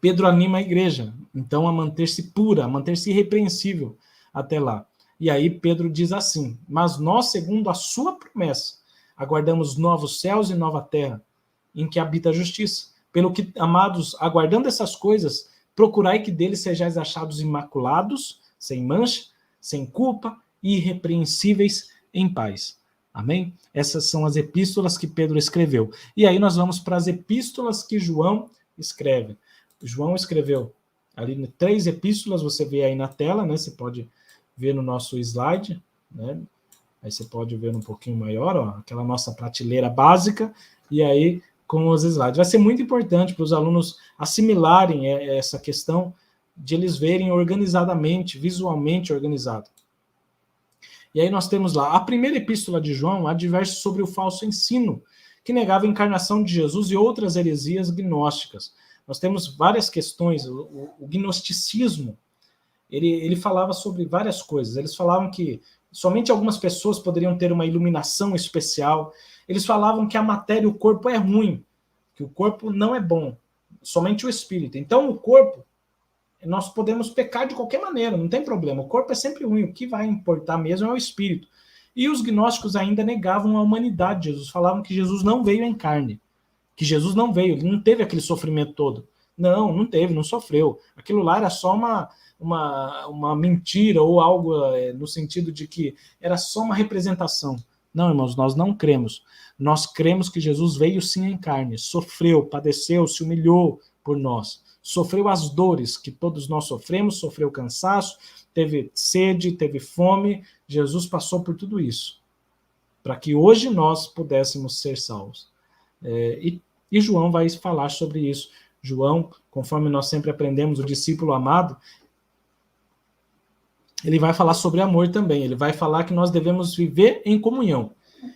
Speaker 1: Pedro anima a igreja, então, a manter-se pura, a manter-se irrepreensível até lá. E aí Pedro diz assim, mas nós, segundo a sua promessa, aguardamos novos céus e nova terra, em que habita a justiça. Pelo que, amados, aguardando essas coisas, procurai que deles sejais achados imaculados, sem mancha, sem culpa e irrepreensíveis em paz. Amém? Essas são as epístolas que Pedro escreveu. E aí nós vamos para as epístolas que João escreve. João escreveu ali 3 epístolas, você vê aí na tela, né? Você pode ver no nosso slide, né? Aí você pode ver um pouquinho maior, ó, aquela nossa prateleira básica, e aí com os slides. Vai ser muito importante para os alunos assimilarem essa questão de eles verem organizadamente, visualmente organizado. E aí nós temos lá, a primeira epístola de João adverte sobre o falso ensino, que negava a encarnação de Jesus e outras heresias gnósticas. Nós temos várias questões, o gnosticismo, ele falava sobre várias coisas. Eles falavam que somente algumas pessoas poderiam ter uma iluminação especial. Eles falavam que a matéria e o corpo é ruim, que o corpo não é bom, somente o espírito. Então o corpo, nós podemos pecar de qualquer maneira, não tem problema. O corpo é sempre ruim, o que vai importar mesmo é o espírito. E os gnósticos ainda negavam a humanidade de Jesus, falavam que Jesus não veio em carne, que Jesus não veio, ele não teve aquele sofrimento todo. Não teve, não sofreu. Aquilo lá era só uma mentira ou algo no sentido de que era só uma representação. Não, irmãos, nós não cremos. Nós cremos que Jesus veio sim em carne, sofreu, padeceu, se humilhou por nós. Sofreu as dores que todos nós sofremos, sofreu cansaço, teve sede, teve fome. Jesus passou por tudo isso, para que hoje nós pudéssemos ser salvos. E João vai falar sobre isso. João, conforme nós sempre aprendemos, o discípulo amado, ele vai falar sobre amor também. Ele vai falar que nós devemos viver em comunhão.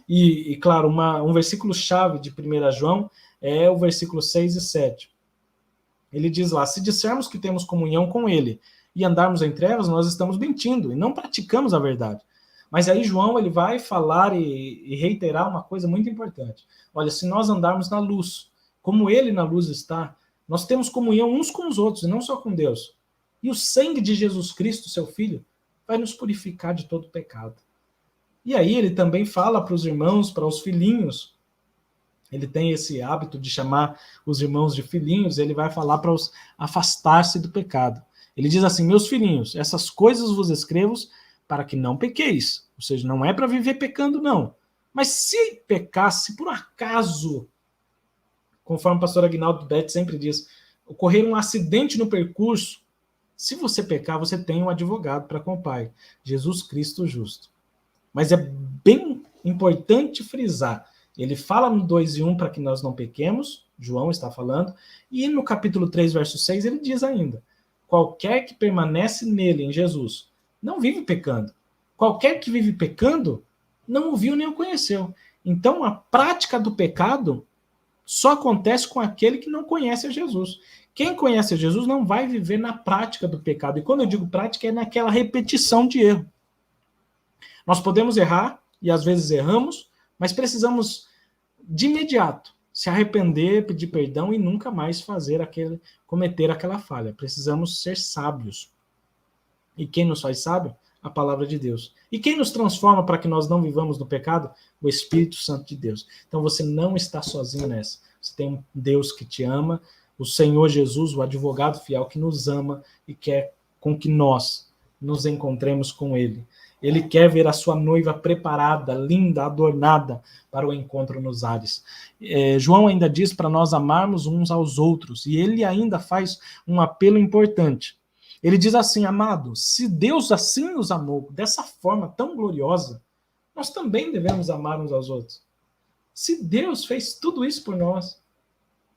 Speaker 1: E claro, um versículo-chave de 1 João é o versículo 6 e 7. Ele diz lá, se dissermos que temos comunhão com ele e andarmos em trevas, nós estamos mentindo e não praticamos a verdade. Mas aí João ele vai falar e reiterar uma coisa muito importante. Olha, se nós andarmos na luz, como ele na luz está, nós temos comunhão uns com os outros e não só com Deus. E o sangue de Jesus Cristo, seu Filho, vai nos purificar de todo pecado. E aí ele também fala para os irmãos, para os filhinhos. Ele tem esse hábito de chamar os irmãos de filhinhos, ele vai falar para os afastar-se do pecado. Ele diz assim, meus filhinhos, essas coisas vos escrevo para que não pequeis. Ou seja, não é para viver pecando, não. Mas se pecasse, por acaso, conforme o pastor Aguinaldo Betti sempre diz, ocorrer um acidente no percurso, se você pecar, você tem um advogado para com o Pai, Jesus Cristo justo. Mas é bem importante frisar, ele fala no 2 e 1 para que nós não pequemos, João está falando, e no capítulo 3, verso 6, ele diz ainda, qualquer que permanece nele, em Jesus, não vive pecando. Qualquer que vive pecando, não o viu nem o conheceu. Então, a prática do pecado só acontece com aquele que não conhece a Jesus. Quem conhece a Jesus não vai viver na prática do pecado. E quando eu digo prática, é naquela repetição de erro. Nós podemos errar, e às vezes erramos, mas precisamos, de imediato, se arrepender, pedir perdão e nunca mais cometer aquela falha. Precisamos ser sábios. E quem nos faz sábio? A palavra de Deus. E quem nos transforma para que nós não vivamos no pecado? O Espírito Santo de Deus. Então você não está sozinho nessa. Você tem um Deus que te ama, o Senhor Jesus, o advogado fiel que nos ama e quer com que nós nos encontremos com Ele. Ele quer ver a sua noiva preparada, linda, adornada para o encontro nos ares. João ainda diz para nós amarmos uns aos outros, e ele ainda faz um apelo importante. Ele diz assim, amados, se Deus assim nos amou, dessa forma tão gloriosa, nós também devemos amar uns aos outros. Se Deus fez tudo isso por nós,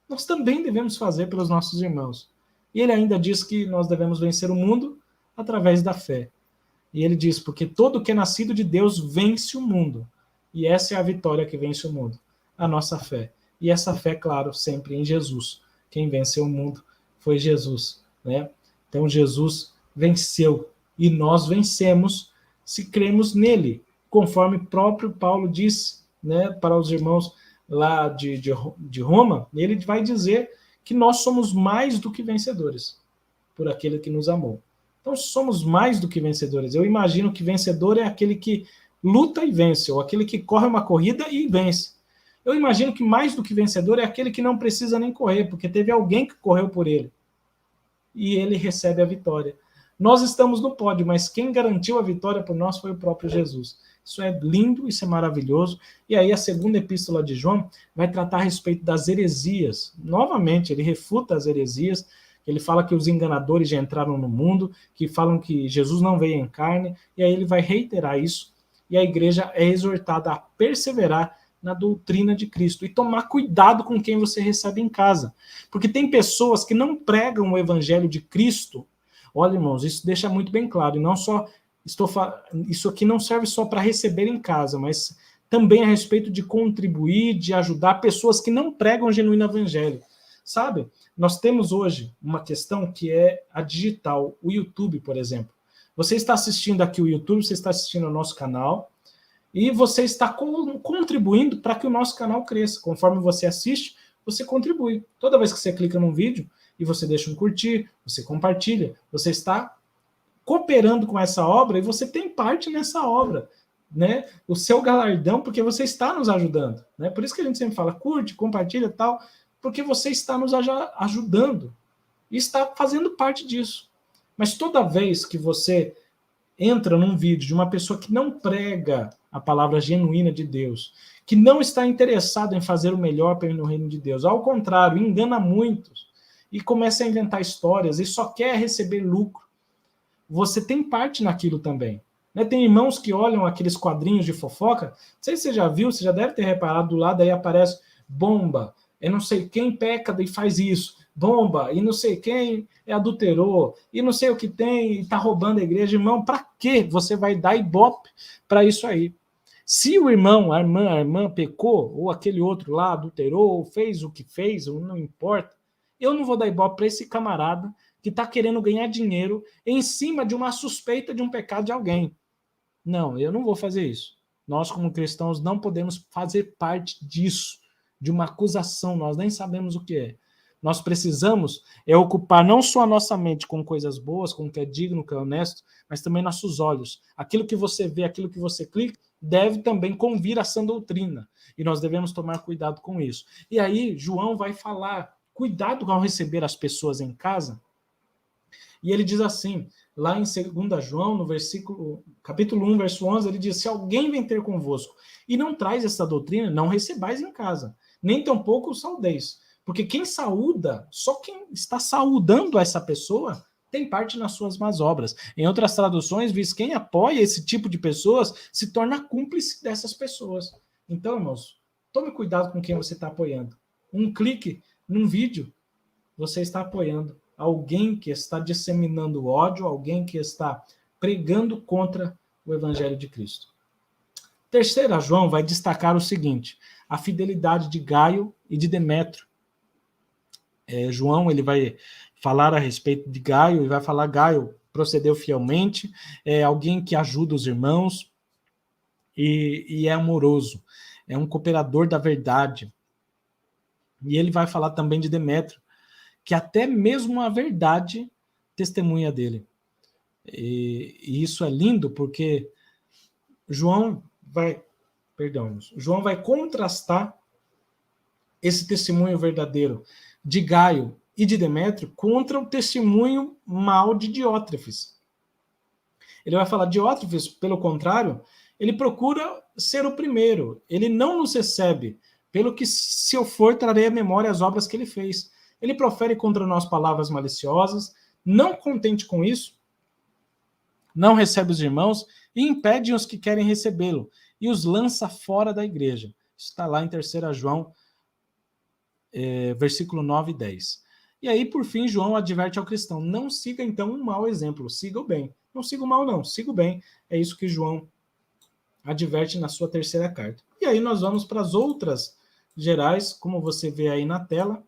Speaker 1: nós também devemos fazer pelos nossos irmãos. E ele ainda diz que nós devemos vencer o mundo através da fé. E ele diz, porque todo que é nascido de Deus vence o mundo. E essa é a vitória que vence o mundo, a nossa fé. E essa fé, claro, sempre em Jesus. Quem venceu o mundo foi Jesus, né? Então Jesus venceu e nós vencemos se cremos nele, conforme próprio Paulo disse, né, para os irmãos lá de Roma, ele vai dizer que nós somos mais do que vencedores por aquele que nos amou. Então somos mais do que vencedores. Eu imagino que vencedor é aquele que luta e vence, ou aquele que corre uma corrida e vence. Eu imagino que mais do que vencedor é aquele que não precisa nem correr, porque teve alguém que correu por ele. E ele recebe a vitória. Nós estamos no pódio, mas quem garantiu a vitória por nós foi o próprio Jesus. Isso é lindo, isso é maravilhoso. E aí a segunda epístola de João vai tratar a respeito das heresias. Novamente, ele refuta as heresias. Ele fala que os enganadores já entraram no mundo, que falam que Jesus não veio em carne, e aí ele vai reiterar isso. E a igreja é exortada a perseverar na doutrina de Cristo e tomar cuidado com quem você recebe em casa. Porque tem pessoas que não pregam o evangelho de Cristo. Olha, irmãos, isso deixa muito bem claro. E não só isso aqui não serve só para receber em casa, mas também a respeito de contribuir, de ajudar pessoas que não pregam o genuíno evangelho. Sabe? Nós temos hoje uma questão que é a digital, o YouTube, por exemplo. Você está assistindo aqui o YouTube, você está assistindo o nosso canal, e você está contribuindo para que o nosso canal cresça. Conforme você assiste, você contribui. Toda vez que você clica num vídeo e você deixa um curtir, você compartilha, você está cooperando com essa obra e você tem parte nessa obra, né? O seu galardão, porque você está nos ajudando, né? Por isso que a gente sempre fala, curte, compartilha, tal, porque você está nos ajudando e está fazendo parte disso. Mas toda vez que você entra num vídeo de uma pessoa que não prega a palavra genuína de Deus, que não está interessado em fazer o melhor no reino de Deus, ao contrário, engana muitos e começa a inventar histórias e só quer receber lucro, você tem parte naquilo também. Né? Tem irmãos que olham aqueles quadrinhos de fofoca, não sei se você já viu, você já deve ter reparado, do lado aí aparece bomba, eu não sei quem peca e faz isso, bomba, e não sei quem adulterou, e não sei o que tem, e está roubando a igreja. Irmão, para que você vai dar ibope para isso aí? Se o irmão, a irmã pecou, ou aquele outro lá adulterou, ou fez o que fez, ou não importa, eu não vou dar ibope para esse camarada que está querendo ganhar dinheiro em cima de uma suspeita de um pecado de alguém. Não, eu não vou fazer isso. Nós, como cristãos, não podemos fazer parte disso, de uma acusação, nós nem sabemos o que é. Nós precisamos ocupar não só a nossa mente com coisas boas, com o que é digno, que é honesto, mas também nossos olhos. Aquilo que você vê, aquilo que você clica, deve também convir a sã doutrina. E nós devemos tomar cuidado com isso. E aí, João vai falar, cuidado ao receber as pessoas em casa. E ele diz assim, lá em 2 João, no capítulo 1, verso 11, ele diz, se alguém vem ter convosco e não traz essa doutrina, não recebais em casa, nem tampouco o saudeis. Porque quem saúda, só quem está saudando essa pessoa, tem parte nas suas más obras. Em outras traduções, diz quem apoia esse tipo de pessoas se torna cúmplice dessas pessoas. Então, irmãos, tome cuidado com quem você está apoiando. Um clique num vídeo, você está apoiando alguém que está disseminando ódio, alguém que está pregando contra o evangelho de Cristo. 3 João vai destacar o seguinte, a fidelidade de Gaio e de Demétrio. João, ele vai falar a respeito de Gaio, e vai falar Gaio procedeu fielmente, é alguém que ajuda os irmãos e é amoroso, é um cooperador da verdade. E ele vai falar também de Demétrio, que até mesmo a verdade testemunha dele. E isso é lindo porque João vai contrastar esse testemunho verdadeiro de Gaio e de Demétrio contra o testemunho mau de Diótrefes. Ele vai falar, Diótrefes, pelo contrário, ele procura ser o primeiro, ele não nos recebe, pelo que se eu for, trarei à memória as obras que ele fez. Ele profere contra nós palavras maliciosas, não contente com isso, não recebe os irmãos e impede os que querem recebê-lo e os lança fora da igreja. Isso está lá em 3 João, versículo 9 e 10. E aí, por fim, João adverte ao cristão, não siga então um mau exemplo, siga o bem. Não siga o mal não, siga o bem. É isso que João adverte na sua 3ª carta. E aí nós vamos para as outras gerais, como você vê aí na tela.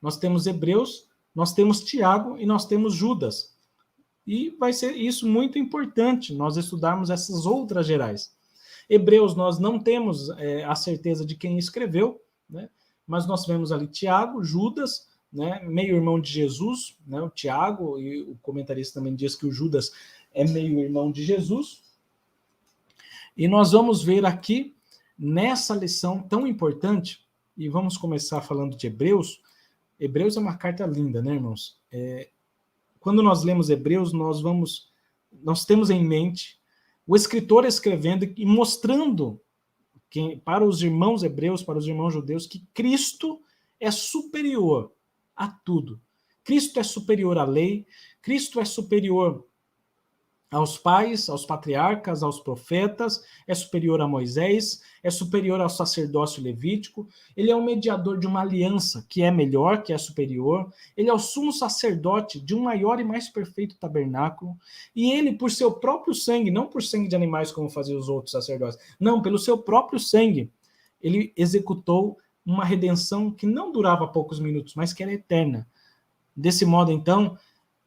Speaker 1: Nós temos Hebreus, nós temos Tiago e nós temos Judas. E vai ser isso muito importante, nós estudarmos essas outras gerais. Hebreus, nós não temos a certeza de quem escreveu, né? Mas nós vemos ali Tiago, Judas, né? Meio-irmão de Jesus, né? O Tiago, e o comentarista também diz que o Judas é meio-irmão de Jesus. E nós vamos ver aqui, nessa lição tão importante, e vamos começar falando de Hebreus. Hebreus é uma carta linda, né, irmãos? Quando nós lemos Hebreus, nós temos em mente o escritor escrevendo e mostrando para os irmãos hebreus, para os irmãos judeus, que Cristo é superior a tudo. Cristo é superior à lei, Cristo é superior aos pais, aos patriarcas, aos profetas, é superior a Moisés, é superior ao sacerdócio levítico, ele é o mediador de uma aliança que é melhor, que é superior, ele é o sumo sacerdote de um maior e mais perfeito tabernáculo, e ele, por seu próprio sangue, não por sangue de animais como faziam os outros sacerdotes, não, pelo seu próprio sangue, ele executou uma redenção que não durava poucos minutos, mas que era eterna. Desse modo, então,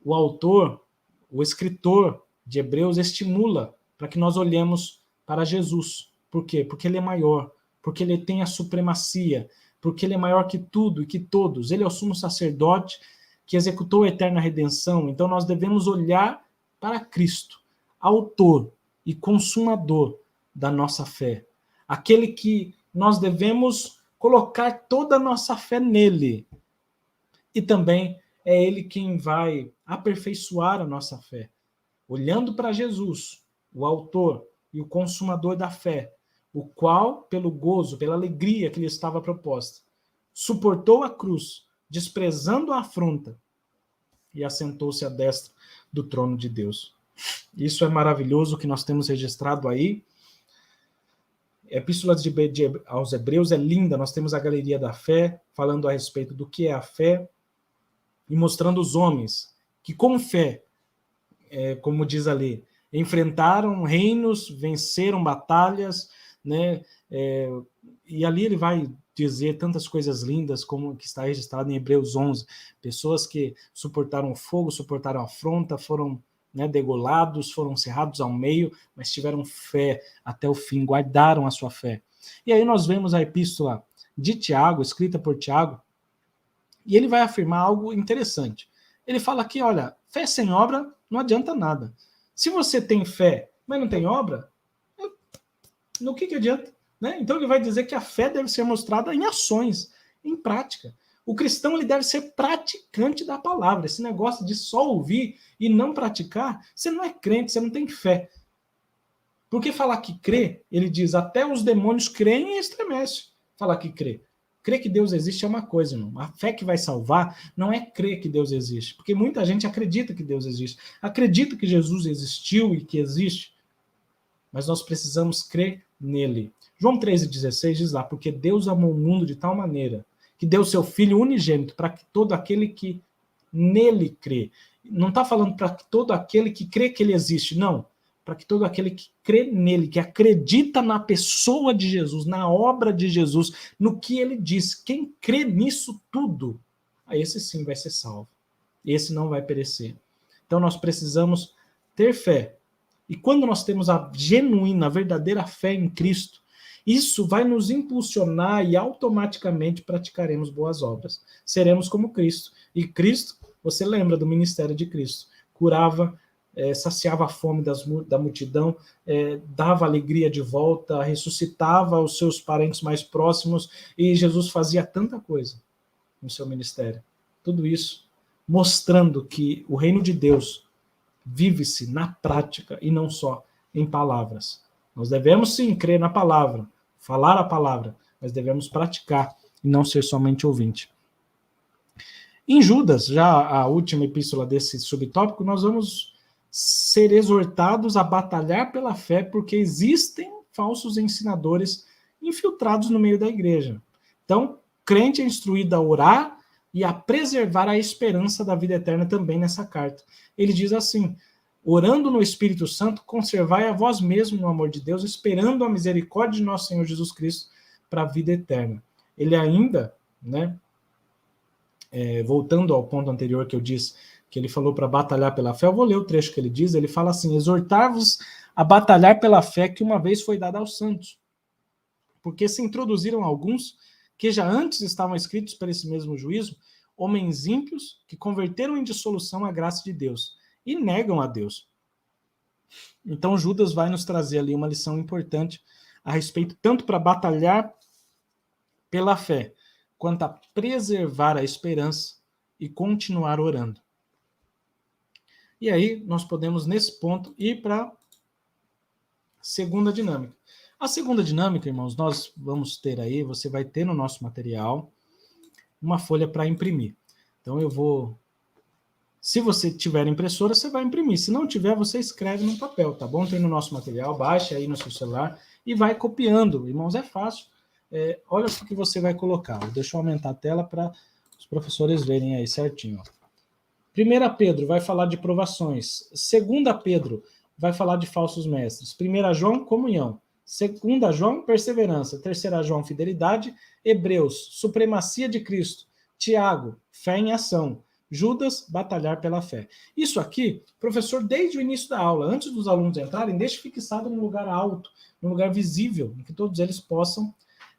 Speaker 1: o autor, o escritor de Hebreus estimula para que nós olhemos para Jesus. Por quê? Porque ele é maior, porque ele tem a supremacia, porque ele é maior que tudo e que todos. Ele é o sumo sacerdote que executou a eterna redenção. Então nós devemos olhar para Cristo, autor e consumador da nossa fé. Aquele que nós devemos colocar toda a nossa fé nele. E também é ele quem vai aperfeiçoar a nossa fé. Olhando para Jesus, o autor e o consumador da fé, o qual, pelo gozo, pela alegria que lhe estava proposta, suportou a cruz, desprezando a afronta, e assentou-se à destra do trono de Deus. Isso é maravilhoso, que nós temos registrado aí. A Epístola aos Hebreus é linda, nós temos a galeria da fé, falando a respeito do que é a fé, e mostrando os homens que com fé, como diz ali, enfrentaram reinos, venceram batalhas, né? E ali ele vai dizer tantas coisas lindas, como que está registrado em Hebreus 11, pessoas que suportaram o fogo, suportaram a afronta, foram, né, degolados, foram cerrados ao meio, mas tiveram fé até o fim, guardaram a sua fé. E aí nós vemos a epístola de Tiago, escrita por Tiago, e ele vai afirmar algo interessante. Ele fala que, olha, fé sem obra não adianta nada. Se você tem fé, mas não tem obra, no que adianta? Né? Então ele vai dizer que a fé deve ser mostrada em ações, em prática. O cristão ele deve ser praticante da palavra. Esse negócio de só ouvir e não praticar, você não é crente, você não tem fé. Porque falar que crê, ele diz, até os demônios creem e estremecem. Falar que crê. Crer que Deus existe é uma coisa, irmão. A fé que vai salvar não é crer que Deus existe. Porque muita gente acredita que Deus existe. Acredita que Jesus existiu e que existe. Mas nós precisamos crer nele. João 13,16 diz lá, porque Deus amou o mundo de tal maneira que deu seu Filho unigênito para que todo aquele que nele crê. Não está falando para que todo aquele que crê que ele existe, não. Para que todo aquele que crê nele, que acredita na pessoa de Jesus, na obra de Jesus, no que ele diz, quem crê nisso tudo, esse sim vai ser salvo. Esse não vai perecer. Então nós precisamos ter fé. E quando nós temos a genuína, a verdadeira fé em Cristo, isso vai nos impulsionar e automaticamente praticaremos boas obras. Seremos como Cristo. E Cristo, você lembra do ministério de Cristo, curava, saciava a fome da multidão, dava alegria de volta, ressuscitava os seus parentes mais próximos, e Jesus fazia tanta coisa no seu ministério. Tudo isso mostrando que o reino de Deus vive-se na prática e não só em palavras. Nós devemos sim crer na palavra, falar a palavra, mas devemos praticar e não ser somente ouvinte. Em Judas, já a última epístola desse subtópico, nós vamos ser exortados a batalhar pela fé, porque existem falsos ensinadores infiltrados no meio da igreja. Então, crente é instruído a orar e a preservar a esperança da vida eterna também nessa carta. Ele diz assim, orando no Espírito Santo, conservai a vós mesmo no amor de Deus, esperando a misericórdia de nosso Senhor Jesus Cristo para a vida eterna. Ele ainda, né, voltando ao ponto anterior que eu disse, que ele falou para batalhar pela fé, eu vou ler o trecho que ele diz, ele fala assim, exortar-vos a batalhar pela fé que uma vez foi dada aos santos, porque se introduziram alguns que já antes estavam escritos para esse mesmo juízo, homens ímpios que converteram em dissolução a graça de Deus e negam a Deus. Então, Judas vai nos trazer ali uma lição importante a respeito, tanto para batalhar pela fé, quanto a preservar a esperança e continuar orando. E aí, nós podemos, nesse ponto, ir para a segunda dinâmica. A segunda dinâmica, irmãos, nós vamos ter aí, você vai ter no nosso material uma folha para imprimir. Então, eu vou... Se você tiver impressora, você vai imprimir. Se não tiver, você escreve no papel, tá bom? Tem no nosso material, baixa aí no seu celular e vai copiando. Irmãos, é fácil. Olha o que você vai colocar. Deixa eu aumentar a tela para os professores verem aí certinho. 1 Pedro vai falar de provações. 2 Pedro vai falar de falsos mestres. 1 João, comunhão. 2 João, perseverança. 3 João, fidelidade. Hebreus, supremacia de Cristo. Tiago, fé em ação. Judas, batalhar pela fé. Isso aqui, professor, desde o início da aula, antes dos alunos entrarem, deixa fixado num lugar alto, num lugar visível, em que todos eles possam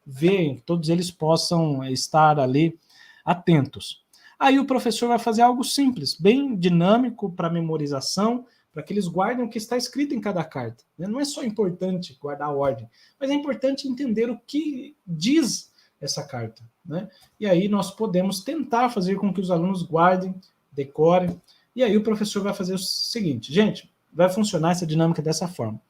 Speaker 1: ver, em que todos eles possam estar ali atentos. Aí o professor vai fazer algo simples, bem dinâmico para memorização, para que eles guardem o que está escrito em cada carta. Não é só importante guardar a ordem, mas é importante entender o que diz essa carta, né? E aí nós podemos tentar fazer com que os alunos guardem, decorem, e aí o professor vai fazer o seguinte, gente, vai funcionar essa dinâmica dessa forma.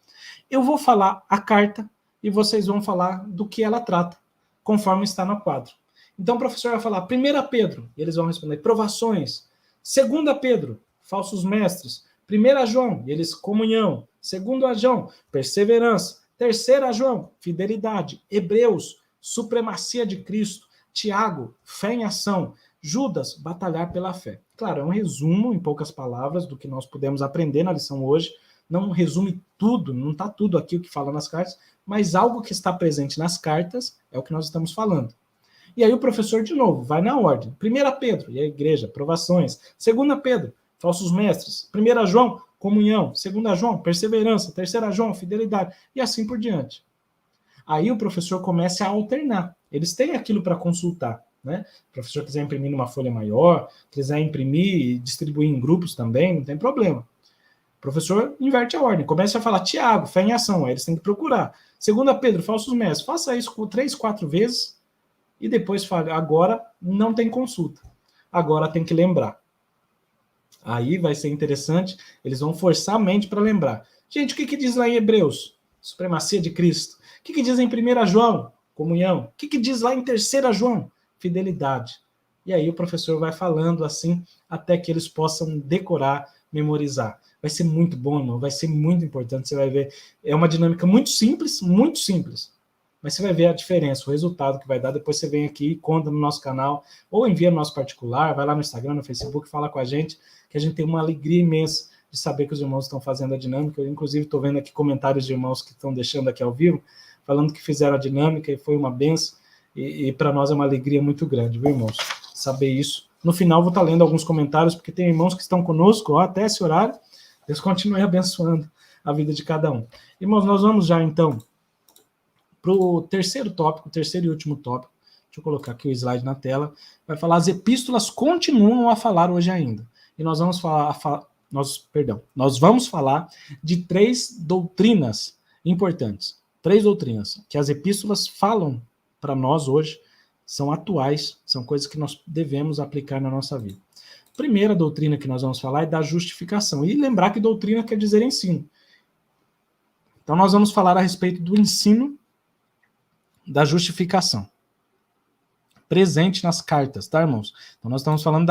Speaker 1: Eu vou falar a carta e vocês vão falar do que ela trata, conforme está no quadro. Então o professor vai falar 1 Pedro, e eles vão responder provações. 2 Pedro, falsos mestres. 1 João, e eles comunhão. 2 João, perseverança. 3 João, fidelidade. Hebreus, supremacia de Cristo. Tiago, fé em ação. Judas, batalhar pela fé. Claro, é um resumo, em poucas palavras, do que nós pudemos aprender na lição hoje. Não resume tudo, não está tudo aqui o que fala nas cartas, mas algo que está presente nas cartas é o que nós estamos falando. E aí o professor, de novo, vai na ordem. 1 Pedro, e a igreja, provações. 2 Pedro, falsos mestres. 1 João, comunhão. 2 João, perseverança. 3 João, fidelidade. E assim por diante. Aí o professor começa a alternar. Eles têm aquilo para consultar, né? Se o professor quiser imprimir numa folha maior, quiser imprimir e distribuir em grupos também, não tem problema. O professor inverte a ordem. Começa a falar, Tiago, fé em ação. Aí eles têm que procurar. 2 Pedro, falsos mestres. Faça isso 3, 4 vezes. E depois fala, agora não tem consulta. Agora tem que lembrar. Aí vai ser interessante, eles vão forçar a mente para lembrar. Gente, o que diz lá em Hebreus? Supremacia de Cristo. O que diz em 1 João? Comunhão. O que diz lá em 3 João? Fidelidade. E aí o professor vai falando assim, até que eles possam decorar, memorizar. Vai ser muito bom, irmão. Vai ser muito importante, você vai ver. É uma dinâmica muito simples, mas você vai ver a diferença, o resultado que vai dar. Depois você vem aqui e conta no nosso canal, ou envia no nosso particular, vai lá no Instagram, no Facebook, fala com a gente, que a gente tem uma alegria imensa de saber que os irmãos estão fazendo a dinâmica. Eu, inclusive, estou vendo aqui comentários de irmãos que estão deixando aqui ao vivo, falando que fizeram a dinâmica e foi uma benção, e para nós é uma alegria muito grande, viu, irmãos? Saber isso. No final, vou estar lendo alguns comentários, porque tem irmãos que estão conosco até esse horário. Deus continue abençoando a vida de cada um. Irmãos, nós vamos já, então, para o terceiro tópico, terceiro e último tópico. Deixa eu colocar aqui o slide na tela. Vai falar, as epístolas continuam a falar hoje ainda. E nós vamos falar de 3 doutrinas importantes. 3 doutrinas que as epístolas falam para nós hoje, são atuais, são coisas que nós devemos aplicar na nossa vida. A primeira doutrina que nós vamos falar é da justificação. E lembrar que doutrina quer dizer ensino. Então nós vamos falar a respeito do ensino da justificação. Presente nas cartas, tá, irmãos? Então nós estamos falando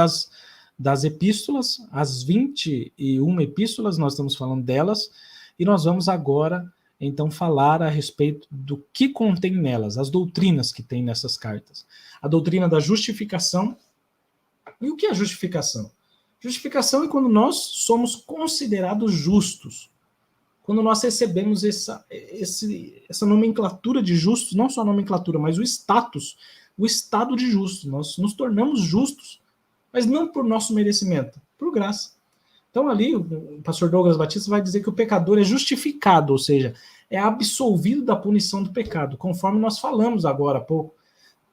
Speaker 1: das epístolas, as 21 epístolas, nós estamos falando delas, e nós vamos agora, então, falar a respeito do que contém nelas, as doutrinas que tem nessas cartas. A doutrina da justificação. E o que é justificação? Justificação é quando nós somos considerados justos. Quando nós recebemos essa nomenclatura de justos, não só a nomenclatura, mas o status, o estado de justos. Nós nos tornamos justos, mas não por nosso merecimento, por graça. Então ali o pastor Douglas Batista vai dizer que o pecador é justificado, ou seja, é absolvido da punição do pecado, conforme nós falamos agora há pouco,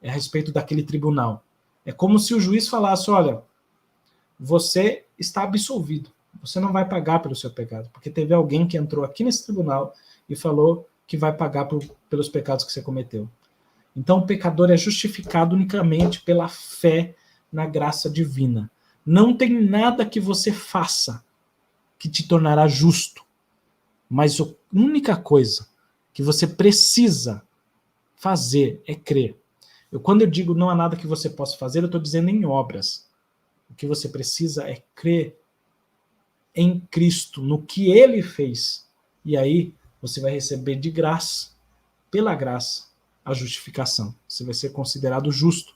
Speaker 1: a respeito daquele tribunal. É como se o juiz falasse, olha, você está absolvido. Você não vai pagar pelo seu pecado, porque teve alguém que entrou aqui nesse tribunal e falou que vai pagar pelos pecados que você cometeu. Então, o pecador é justificado unicamente pela fé na graça divina. Não tem nada que você faça que te tornará justo. Mas a única coisa que você precisa fazer é crer. Quando eu digo não há nada que você possa fazer, eu estou dizendo em obras. O que você precisa é crer em Cristo, no que Ele fez. E aí você vai receber de graça, pela graça, a justificação. Você vai ser considerado justo.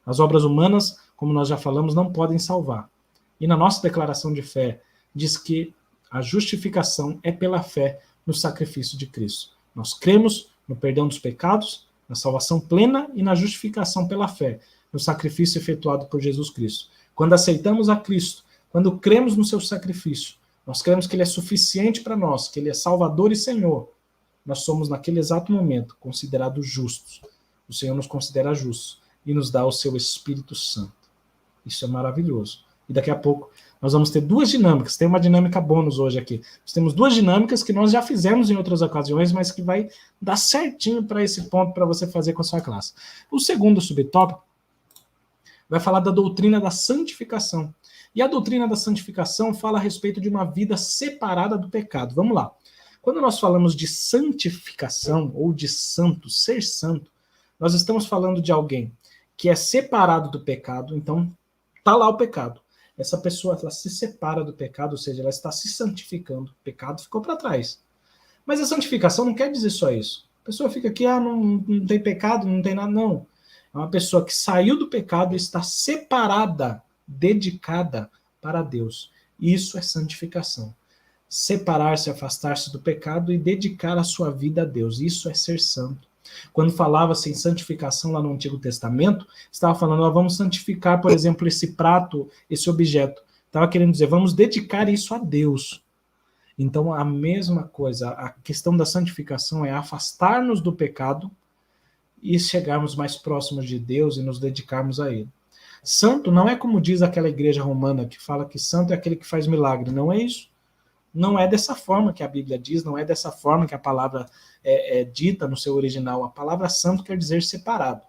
Speaker 1: As obras humanas, como nós já falamos, não podem salvar. E na nossa declaração de fé, diz que a justificação é pela fé no sacrifício de Cristo. Nós cremos no perdão dos pecados, na salvação plena e na justificação pela fé, no sacrifício efetuado por Jesus Cristo. Quando aceitamos a Cristo, quando cremos no seu sacrifício, nós cremos que Ele é suficiente para nós, que Ele é Salvador e Senhor, nós somos, naquele exato momento, considerados justos. O Senhor nos considera justos e nos dá o seu Espírito Santo. Isso é maravilhoso. E daqui a pouco nós vamos ter duas dinâmicas. Tem uma dinâmica bônus hoje aqui. Nós temos duas dinâmicas que nós já fizemos em outras ocasiões, mas que vai dar certinho para esse ponto para você fazer com a sua classe. O segundo subtópico vai falar da doutrina da santificação. E a doutrina da santificação fala a respeito de uma vida separada do pecado. Vamos lá. Quando nós falamos de santificação ou de santo, ser santo, nós estamos falando de alguém que é separado do pecado, então está lá o pecado. Essa pessoa ela se separa do pecado, ou seja, ela está se santificando. O pecado ficou para trás. Mas a santificação não quer dizer só isso. A pessoa fica aqui, não tem pecado, não tem nada, não. É uma pessoa que saiu do pecado e está separada, dedicada para Deus. Isso é santificação. Separar-se, afastar-se do pecado e dedicar a sua vida a Deus. Isso é ser santo. Quando falava-se em santificação lá no Antigo Testamento, estava falando, vamos santificar, por exemplo, esse prato, esse objeto. Estava querendo dizer, vamos dedicar isso a Deus. Então, a mesma coisa, a questão da santificação é afastar-nos do pecado e chegarmos mais próximos de Deus e nos dedicarmos a Ele. Santo não é como diz aquela igreja romana que fala que santo é aquele que faz milagre. Não é isso. Não é dessa forma que a Bíblia diz, não é dessa forma que a palavra é dita no seu original. A palavra santo quer dizer separado.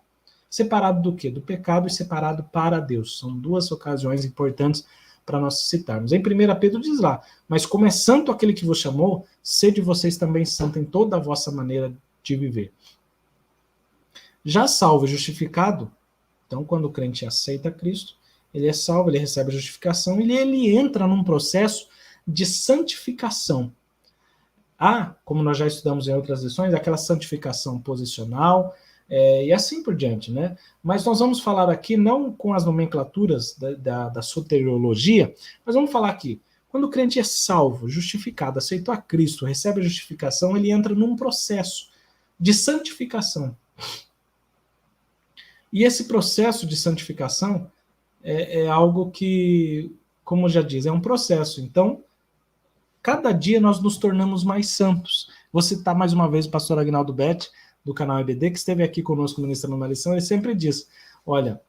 Speaker 1: Separado do quê? Do pecado e separado para Deus. São duas ocasiões importantes para nós citarmos. Em 1 Pedro diz lá, mas como é santo aquele que vos chamou, sede vocês também santo em toda a vossa maneira de viver. Já salvo e justificado, então quando o crente aceita Cristo, ele é salvo, ele recebe a justificação, e ele entra num processo de santificação. Como nós já estudamos em outras lições, aquela santificação posicional, e assim por diante, né? Mas nós vamos falar aqui, não com as nomenclaturas da soteriologia, mas vamos falar aqui, quando o crente é salvo, justificado, aceitou a Cristo, recebe a justificação, ele entra num processo de santificação. E esse processo de santificação é algo que, como já diz, é um processo. Então, cada dia nós nos tornamos mais santos. Vou citar mais uma vez o pastor Agnaldo Betti, do canal EBD, que esteve aqui conosco ministrando uma lição, ele sempre diz, olha,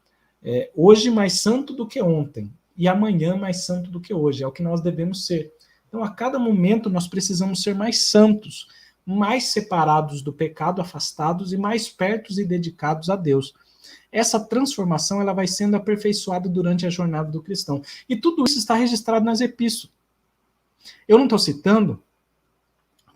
Speaker 1: hoje mais santo do que ontem, e amanhã mais santo do que hoje, é o que nós devemos ser. Então, a cada momento nós precisamos ser mais santos, mais separados do pecado, afastados e mais pertos e dedicados a Deus. Essa transformação ela vai sendo aperfeiçoada durante a jornada do cristão. E tudo isso está registrado nas epístolas. Eu não estou citando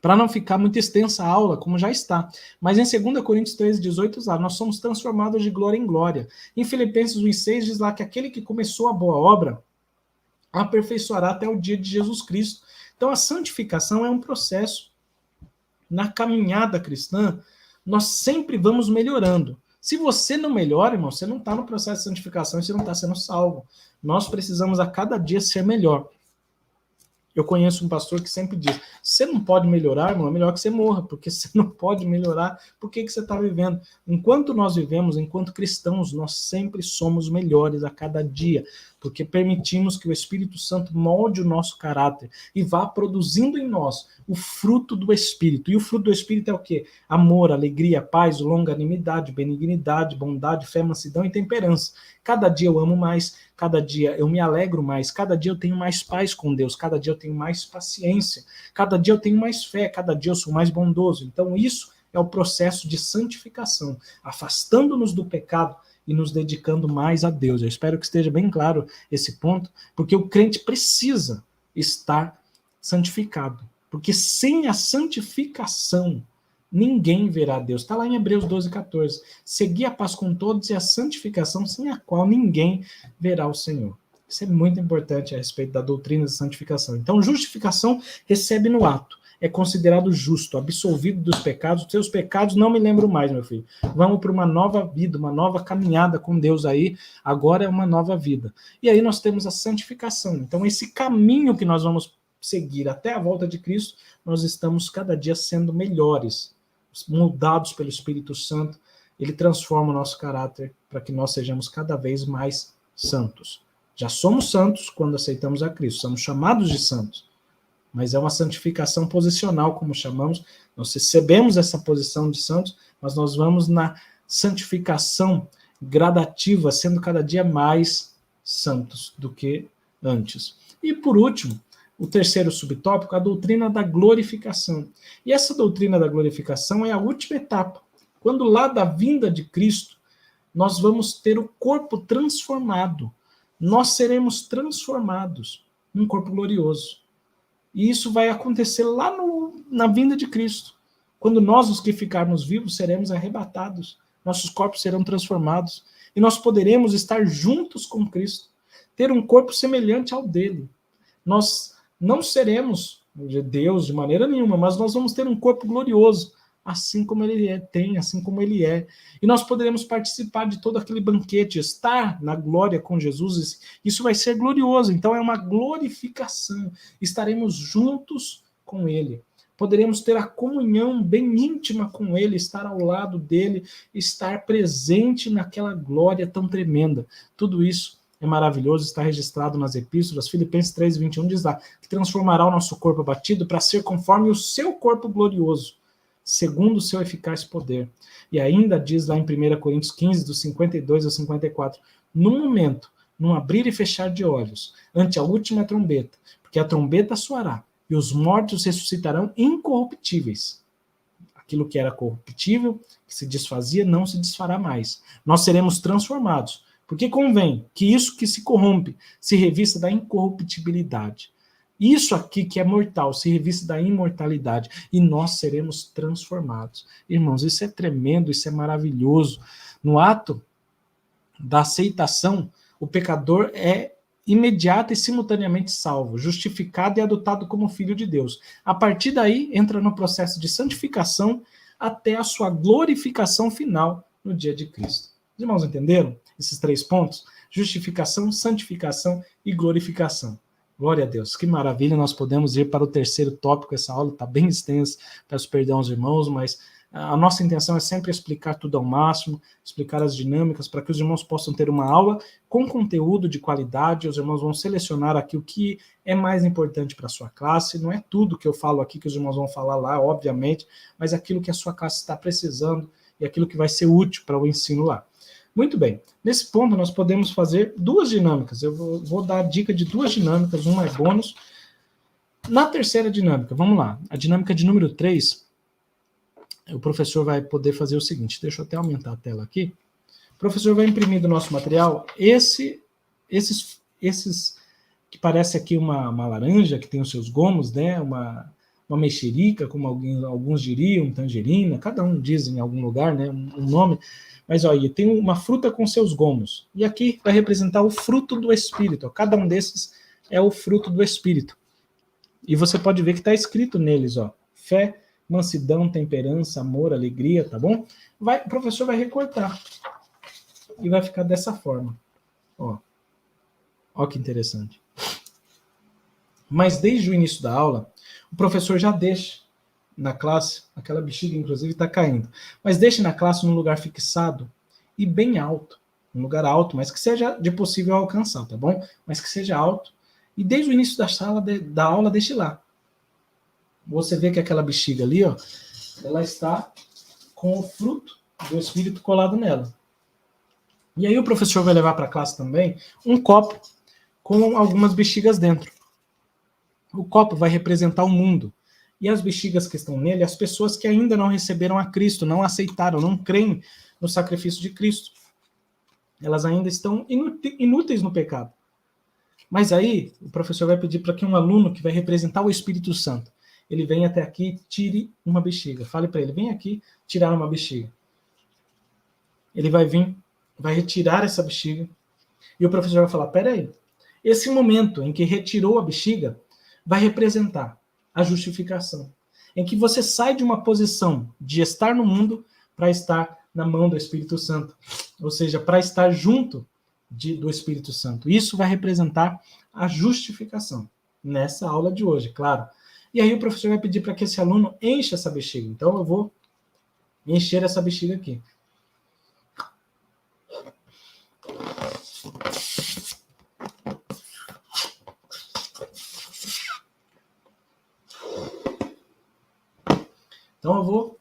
Speaker 1: para não ficar muito extensa a aula, como já está. Mas em 2 Coríntios 3,18, lá, nós somos transformados de glória em glória. Em Filipenses 1,6 diz lá que aquele que começou a boa obra aperfeiçoará até o dia de Jesus Cristo. Então a santificação é um processo. Na caminhada cristã, nós sempre vamos melhorando. Se você não melhora, irmão, você não está no processo de santificação e você não está sendo salvo. Nós precisamos a cada dia ser melhor. Eu conheço um pastor que sempre diz, você não pode melhorar, irmão, é melhor que você morra, porque você não pode melhorar, por que você está vivendo? Enquanto nós vivemos, enquanto cristãos, nós sempre somos melhores a cada dia. porque permitimos que o Espírito Santo molde o nosso caráter e vá produzindo em nós o fruto do Espírito. E o fruto do Espírito é o quê? Amor, alegria, paz, longanimidade, benignidade, bondade, fé, mansidão e temperança. Cada dia eu amo mais, cada dia eu me alegro mais, cada dia eu tenho mais paz com Deus, cada dia eu tenho mais paciência, cada dia eu tenho mais fé, cada dia eu sou mais bondoso. Então isso é o processo de santificação, afastando-nos do pecado e nos dedicando mais a Deus. Eu espero que esteja bem claro esse ponto, porque o crente precisa estar santificado. Porque sem a santificação, ninguém verá Deus. Está lá em Hebreus 12, 14. Segui a paz com todos e a santificação, sem a qual ninguém verá o Senhor. Isso é muito importante a respeito da doutrina de santificação. Então, justificação recebe no ato. É considerado justo, absolvido dos pecados. Os seus pecados não me lembro mais, meu filho. Vamos para uma nova vida, uma nova caminhada com Deus aí. Agora é uma nova vida. E aí nós temos a santificação. Então, esse caminho que nós vamos seguir até a volta de Cristo, nós estamos cada dia sendo melhores, moldados pelo Espírito Santo. Ele transforma o nosso caráter para que nós sejamos cada vez mais santos. Já somos santos quando aceitamos a Cristo. Somos chamados de santos. Mas é uma santificação posicional, como chamamos. Nós recebemos essa posição de santos, mas nós vamos na santificação gradativa, sendo cada dia mais santos do que antes. E por último, o terceiro subtópico, a doutrina da glorificação. E essa doutrina da glorificação é a última etapa. Quando lá da vinda de Cristo, nós vamos ter o corpo transformado. Nós seremos transformados num corpo glorioso. E isso vai acontecer lá na vinda de Cristo. Quando nós, os que ficarmos vivos, seremos arrebatados. Nossos corpos serão transformados. E nós poderemos estar juntos com Cristo. Ter um corpo semelhante ao dele. Nós não seremos Deus de maneira nenhuma, mas nós vamos ter um corpo glorioso. Assim como ele tem, assim como ele é. E nós poderemos participar de todo aquele banquete, estar na glória com Jesus. Isso vai ser glorioso. Então é uma glorificação. Estaremos juntos com ele. Poderemos ter a comunhão bem íntima com ele, estar ao lado dele, estar presente naquela glória tão tremenda. Tudo isso é maravilhoso, está registrado nas epístolas. Filipenses 3:21 diz lá, que transformará o nosso corpo abatido para ser conforme o seu corpo glorioso, segundo o seu eficaz poder. E ainda diz lá em 1 Coríntios 15, dos 52 ao 54, no momento, num abrir e fechar de olhos, ante a última trombeta, porque a trombeta soará, e os mortos ressuscitarão incorruptíveis. Aquilo que era corruptível, que se desfazia, não se desfará mais. Nós seremos transformados, porque convém que isso que se corrompe se revista da incorruptibilidade. Isso aqui que é mortal se revista da imortalidade e nós seremos transformados. Irmãos, isso é tremendo, isso é maravilhoso. No ato da aceitação, o pecador é imediato e simultaneamente salvo, justificado e adotado como filho de Deus. A partir daí, entra no processo de santificação até a sua glorificação final no dia de Cristo. Os irmãos entenderam esses 3 pontos? Justificação, santificação e glorificação. Glória a Deus, que maravilha, nós podemos ir para o terceiro tópico, essa aula está bem extensa, peço perdão aos irmãos, mas a nossa intenção é sempre explicar tudo ao máximo, explicar as dinâmicas, para que os irmãos possam ter uma aula com conteúdo de qualidade, os irmãos vão selecionar aqui o que é mais importante para a sua classe, não é tudo que eu falo aqui que os irmãos vão falar lá, obviamente, mas aquilo que a sua classe está precisando e aquilo que vai ser útil para o ensino lá. Muito bem, nesse ponto nós podemos fazer 2 dinâmicas, eu vou dar a dica de 2 dinâmicas, uma é bônus. Na terceira dinâmica, vamos lá, a dinâmica de número 3, o professor vai poder fazer o seguinte, deixa eu até aumentar a tela aqui, o professor vai imprimir do nosso material esses que parece aqui uma laranja, que tem os seus gomos, né, uma mexerica, como alguns diriam, tangerina, cada um diz em algum lugar, né, um nome. Mas olha, tem uma fruta com seus gomos. E aqui vai representar o fruto do Espírito. Cada um desses é o fruto do Espírito. E você pode ver que está escrito neles, ó, fé, mansidão, temperança, amor, alegria, tá bom? O professor vai recortar. E vai ficar dessa forma. Ó que interessante. Mas desde o início da aula, o professor já deixa na classe, aquela bexiga inclusive está caindo, mas deixe na classe num lugar fixado e bem alto, um lugar alto, mas que seja de possível alcançar, tá bom? Mas que seja alto. E desde o início da sala da aula, deixe lá. Você vê que aquela bexiga ali, ó, ela está com o fruto do Espírito colado nela. E aí o professor vai levar para a classe também um copo com algumas bexigas dentro. O copo vai representar o mundo. E as bexigas que estão nele, as pessoas que ainda não receberam a Cristo, não aceitaram, não creem no sacrifício de Cristo. Elas ainda estão inúteis no pecado. Mas aí, o professor vai pedir para que um aluno que vai representar o Espírito Santo, ele venha até aqui e tire uma bexiga. Fale para ele, vem aqui tirar uma bexiga. Ele vai vir, vai retirar essa bexiga, e o professor vai falar, peraí, esse momento em que retirou a bexiga vai representar a justificação, em que você sai de uma posição de estar no mundo para estar na mão do Espírito Santo, ou seja, para estar junto do Espírito Santo. Isso vai representar a justificação nessa aula de hoje, claro. E aí o professor vai pedir para que esse aluno encha essa bexiga. Então eu vou encher essa bexiga aqui. Então eu vou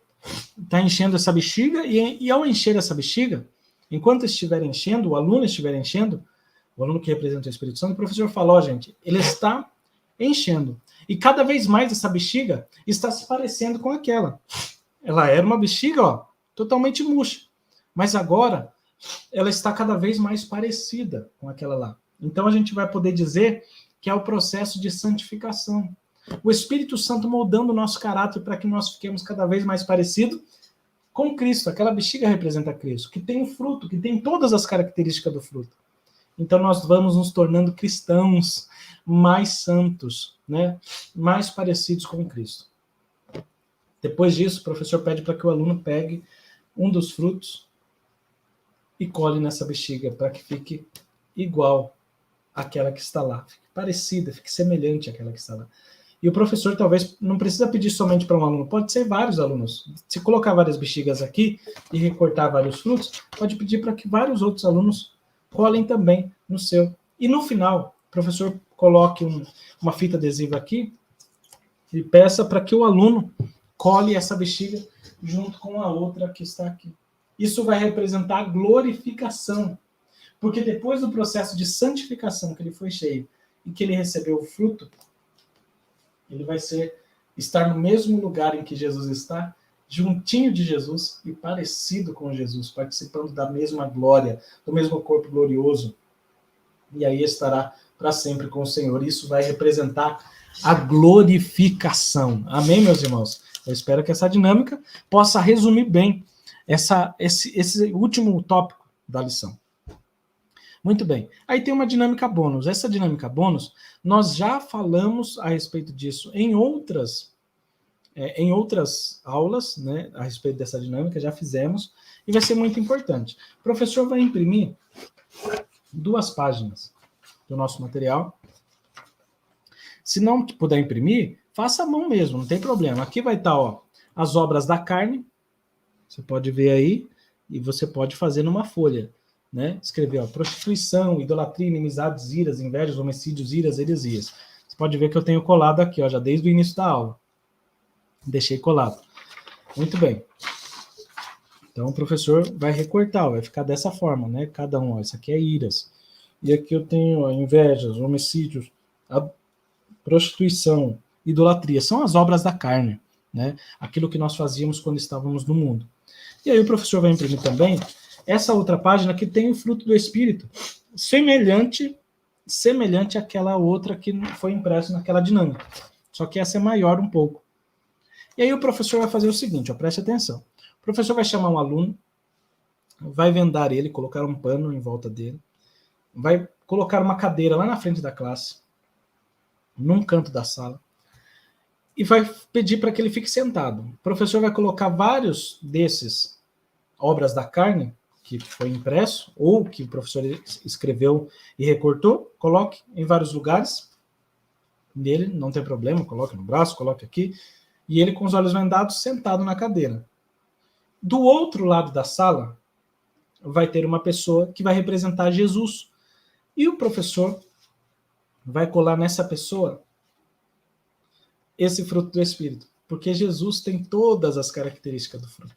Speaker 1: estar enchendo essa bexiga e ao encher essa bexiga, enquanto estiver enchendo, o aluno estiver enchendo, o aluno que representa o Espírito Santo, o professor falou, gente, ele está enchendo. E cada vez mais essa bexiga está se parecendo com aquela. Ela era uma bexiga, ó, totalmente murcha. Mas agora ela está cada vez mais parecida com aquela lá. Então a gente vai poder dizer que é o processo de santificação. O Espírito Santo moldando o nosso caráter para que nós fiquemos cada vez mais parecidos com Cristo. Aquela bexiga representa Cristo, que tem o fruto, que tem todas as características do fruto. Então nós vamos nos tornando cristãos mais santos, né? Mais parecidos com Cristo. Depois disso, o professor pede para que o aluno pegue um dos frutos e colhe nessa bexiga, para que fique igual àquela que está lá. Fique parecida, fique semelhante àquela que está lá. E o professor talvez não precisa pedir somente para um aluno, pode ser vários alunos. Se colocar várias bexigas aqui e recortar vários frutos, pode pedir para que vários outros alunos colhem também no seu. E no final, o professor coloque uma fita adesiva aqui e peça para que o aluno colhe essa bexiga junto com a outra que está aqui. Isso vai representar a glorificação, porque depois do processo de santificação que ele foi cheio e que ele recebeu o fruto, ele vai estar no mesmo lugar em que Jesus está, juntinho de Jesus e parecido com Jesus, participando da mesma glória, do mesmo corpo glorioso. E aí estará para sempre com o Senhor. Isso vai representar a glorificação. Amém, meus irmãos? Eu espero que essa dinâmica possa resumir bem esse último tópico da lição. Muito bem. Aí tem uma dinâmica bônus. Essa dinâmica bônus, nós já falamos a respeito disso em outras aulas, né, a respeito dessa dinâmica, já fizemos, e vai ser muito importante. O professor vai imprimir 2 páginas do nosso material. Se não puder imprimir, faça a mão mesmo, não tem problema. Aqui vai estar, ó, as obras da carne, você pode ver aí, e você pode fazer numa folha, né? Escrever, ó, prostituição, idolatria, inimizades, iras, invejas, homicídios, iras, heresias. Você pode ver que eu tenho colado aqui, ó, já desde o início da aula. Deixei colado. Muito bem. Então o professor vai recortar, ó, vai ficar dessa forma, né? Cada um, ó, isso aqui é iras. E aqui eu tenho, ó, invejas, homicídios, a prostituição, idolatria. São as obras da carne, né? Aquilo que nós fazíamos quando estávamos no mundo. E aí o professor vai imprimir também essa outra página que tem o fruto do Espírito, semelhante àquela outra que foi impressa naquela dinâmica. Só que essa é maior um pouco. E aí o professor vai fazer o seguinte, ó, preste atenção. O professor vai chamar um aluno, vai vendar ele, colocar um pano em volta dele, vai colocar uma cadeira lá na frente da classe, num canto da sala, e vai pedir para que ele fique sentado. O professor vai colocar vários desses obras da carne, que foi impresso, ou que o professor escreveu e recortou, coloque em vários lugares dele, não tem problema, coloque no braço, coloque aqui, e ele com os olhos vendados, sentado na cadeira. Do outro lado da sala, vai ter uma pessoa que vai representar Jesus. E o professor vai colar nessa pessoa esse fruto do Espírito, porque Jesus tem todas as características do fruto.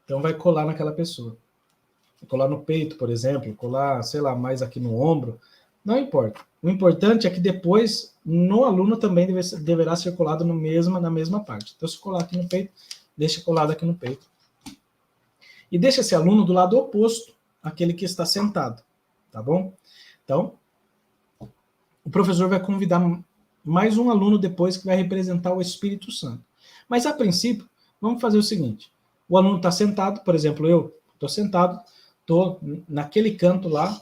Speaker 1: Então vai colar naquela pessoa. Colar no peito, por exemplo, colar, sei lá, mais aqui no ombro, não importa. O importante é que depois, no aluno também deverá ser colado na mesma parte. Então, se colar aqui no peito, deixa colado aqui no peito. E deixa esse aluno do lado oposto àquele que está sentado, tá bom? Então, o professor vai convidar mais um aluno depois que vai representar o Espírito Santo. Mas, a princípio, vamos fazer o seguinte. O aluno está sentado, por exemplo, eu estou sentado, estou naquele canto lá,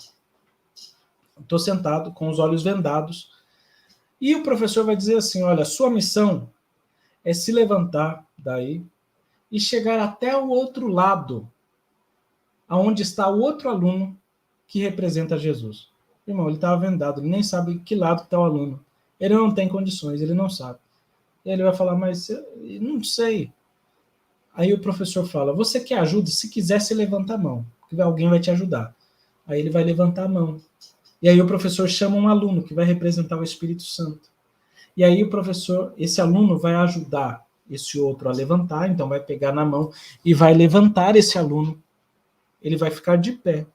Speaker 1: estou sentado com os olhos vendados, e o professor vai dizer assim, olha, sua missão é se levantar daí e chegar até o outro lado, aonde está o outro aluno que representa Jesus. Irmão, ele estava vendado, ele nem sabe que lado está o aluno. Ele não tem condições, ele não sabe. E ele vai falar, mas eu não sei. Aí o professor fala, você quer ajuda? Se quiser, você levanta a mão, que alguém vai te ajudar. Aí ele vai levantar a mão. E aí o professor chama um aluno que vai representar o Espírito Santo. E aí o professor, esse aluno vai ajudar esse outro a levantar, então vai pegar na mão e vai levantar esse aluno. Ele vai ficar de pé.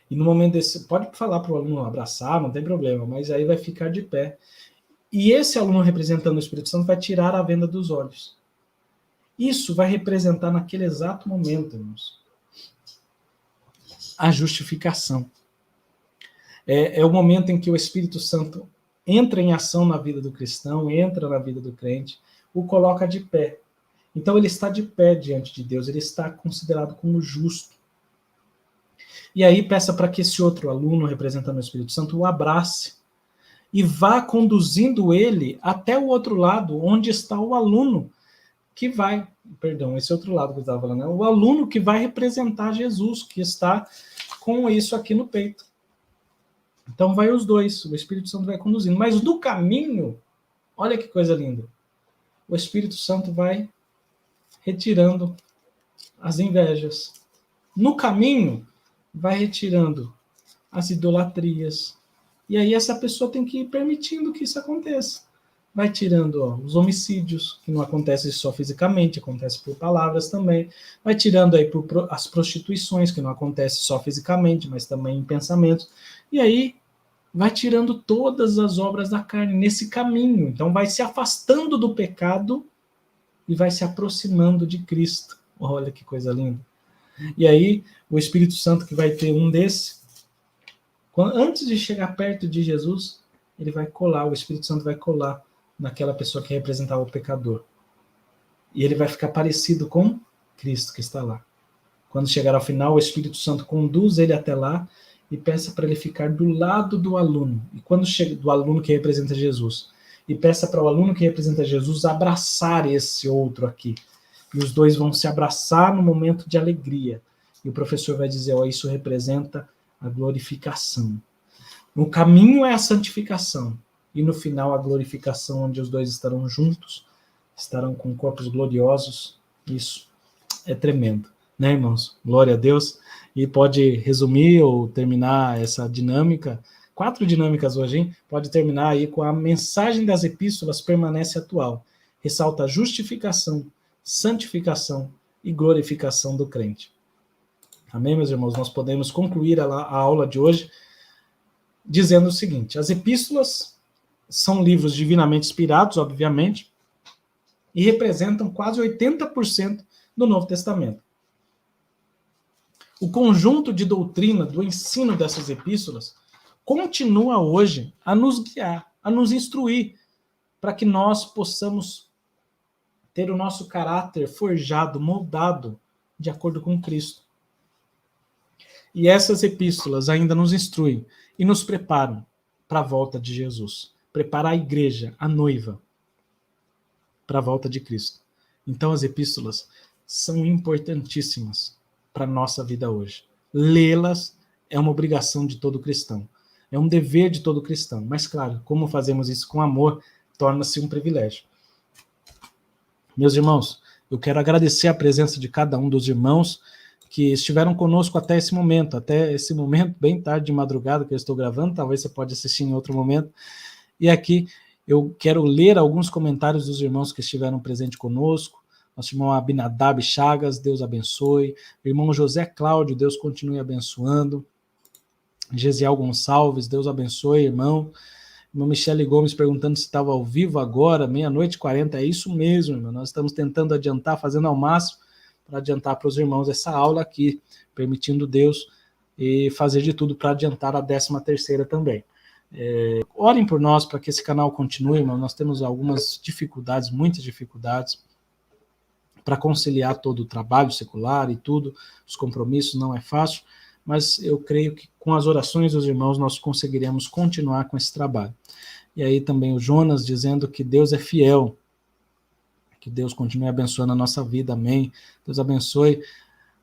Speaker 1: E no momento desse, pode falar para o aluno abraçar, não tem problema, mas aí vai ficar de pé. E esse aluno representando o Espírito Santo vai tirar a venda dos olhos. Isso vai representar naquele exato momento, irmãos, a justificação. É o momento em que o Espírito Santo entra em ação na vida do cristão, entra na vida do crente, o coloca de pé. Então ele está de pé diante de Deus, ele está considerado como justo. E aí peça para que esse outro aluno, representando o Espírito Santo, o abrace e vá conduzindo ele até o outro lado, onde está o aluno que vai, esse outro lado que eu estava falando, né? O aluno que vai representar Jesus, que está com isso aqui no peito. Então vai os dois, o Espírito Santo vai conduzindo. Mas no caminho, olha que coisa linda, o Espírito Santo vai retirando as invejas. No caminho, vai retirando as idolatrias. E aí essa pessoa tem que ir permitindo que isso aconteça. Vai tirando os homicídios, que não acontece só fisicamente, acontece por palavras também. Vai tirando aí as prostituições, que não acontece só fisicamente, mas também em pensamentos. E aí vai tirando todas as obras da carne nesse caminho. Então vai se afastando do pecado e vai se aproximando de Cristo. Olha que coisa linda. E aí o Espírito Santo, que vai ter um desse, antes de chegar perto de Jesus, ele vai colar, o Espírito Santo vai colar naquela pessoa que representava o pecador. E ele vai ficar parecido com Cristo que está lá. Quando chegar ao final, o Espírito Santo conduz ele até lá e peça para ele ficar do lado do aluno. E quando chega do aluno que representa Jesus, e peça para o aluno que representa Jesus abraçar esse outro aqui. E os dois vão se abraçar no momento de alegria. E o professor vai dizer, isso representa a glorificação. No caminho é a santificação. E no final a glorificação, onde os dois estarão juntos, estarão com corpos gloriosos. Isso é tremendo, né, irmãos? Glória a Deus. E pode resumir ou terminar essa dinâmica, 4 dinâmicas hoje, hein? Pode terminar aí com a mensagem das epístolas permanece atual. Ressalta a justificação, santificação e glorificação do crente. Amém, meus irmãos? Nós podemos concluir a aula de hoje dizendo o seguinte, as epístolas são livros divinamente inspirados, obviamente, e representam quase 80% do Novo Testamento. O conjunto de doutrina do ensino dessas epístolas continua hoje a nos guiar, a nos instruir, para que nós possamos ter o nosso caráter forjado, moldado, de acordo com Cristo. E essas epístolas ainda nos instruem e nos preparam para a volta de Jesus. Prepara a igreja, a noiva, para a volta de Cristo. Então as epístolas são importantíssimas para a nossa vida hoje. Lê-las é uma obrigação de todo cristão. É um dever de todo cristão. Mas, claro, como fazemos isso com amor, torna-se um privilégio. Meus irmãos, Eu quero agradecer a presença de cada um dos irmãos que estiveram conosco até esse momento bem tarde de madrugada que eu estou gravando, talvez você pode assistir em outro momento. E aqui eu quero ler alguns comentários dos irmãos que estiveram presentes conosco. Nosso irmão Abinadab Chagas, Deus abençoe. Irmão José Cláudio, Deus continue abençoando. Gesiel Gonçalves, Deus abençoe, irmão. Irmão Michele Gomes perguntando se estava ao vivo agora, 00:40. É isso mesmo, irmão. Nós estamos tentando adiantar, fazendo ao máximo para adiantar para os irmãos essa aula aqui, permitindo Deus e fazer de tudo para adiantar a 13ª também. Orem por nós para que esse canal continue, irmão. Nós temos algumas dificuldades, muitas dificuldades, para conciliar todo o trabalho secular e tudo, os compromissos, não é fácil, mas eu creio que com as orações dos irmãos nós conseguiremos continuar com esse trabalho. E aí também o Jonas dizendo que Deus é fiel, que Deus continue abençoando a nossa vida, amém. Deus abençoe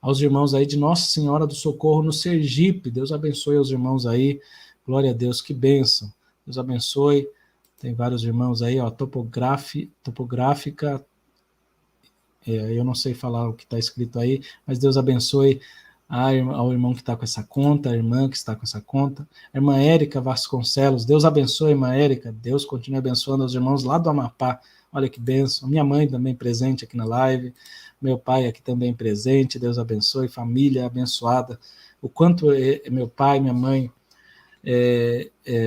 Speaker 1: aos irmãos aí de Nossa Senhora do Socorro no Sergipe, Deus abençoe aos irmãos aí, glória a Deus, que bênção. Deus abençoe, tem vários irmãos aí, ó, topográfica, eu não sei falar o que está escrito aí, mas Deus abençoe ao irmão que está com essa conta, a irmã que está com essa conta, a irmã Érica Vasconcelos, Deus abençoe, irmã Érica, Deus continue abençoando os irmãos lá do Amapá, olha que bênção, minha mãe também presente aqui na live, meu pai aqui também presente, Deus abençoe, família abençoada, o quanto meu pai, minha mãe,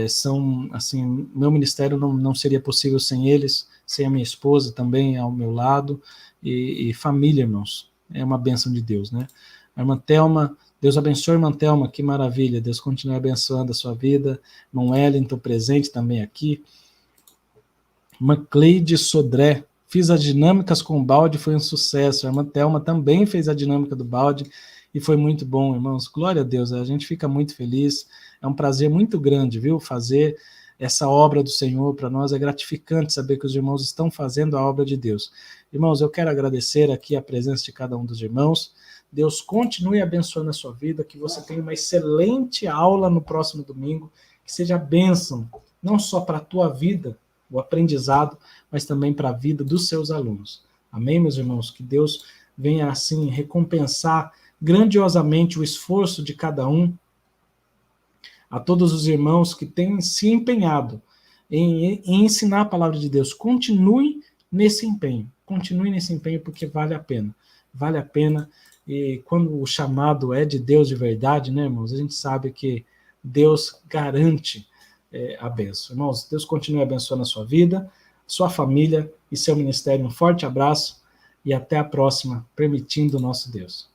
Speaker 1: são, assim, meu ministério não seria possível sem eles, sem a minha esposa também ao meu lado, e família, irmãos, é uma bênção de Deus, né? A irmã Thelma, Deus abençoe, irmã Thelma, que maravilha, Deus continue abençoando a sua vida, irmão Wellington presente também aqui, irmã Cleide Sodré, fiz as dinâmicas com o balde, foi um sucesso, a irmã Thelma também fez a dinâmica do balde, e foi muito bom, irmãos, glória a Deus, a gente fica muito feliz, é um prazer muito grande, viu, fazer essa obra do Senhor, para nós é gratificante saber que os irmãos estão fazendo a obra de Deus. Irmãos, eu quero agradecer aqui a presença de cada um dos irmãos, Deus continue abençoando a sua vida, que você tenha uma excelente aula no próximo domingo, que seja bênção, não só para a tua vida, o aprendizado, mas também para a vida dos seus alunos. Amém, meus irmãos? Que Deus venha, assim, recompensar grandiosamente o esforço de cada um, a todos os irmãos que têm se empenhado em ensinar a palavra de Deus. Continue nesse empenho, porque vale a pena, e quando o chamado é de Deus de verdade, né, irmãos, a gente sabe que Deus garante a bênção. Irmãos, Deus continue abençoando a sua vida, sua família e seu ministério. Um forte abraço e até a próxima, permitindo o nosso Deus.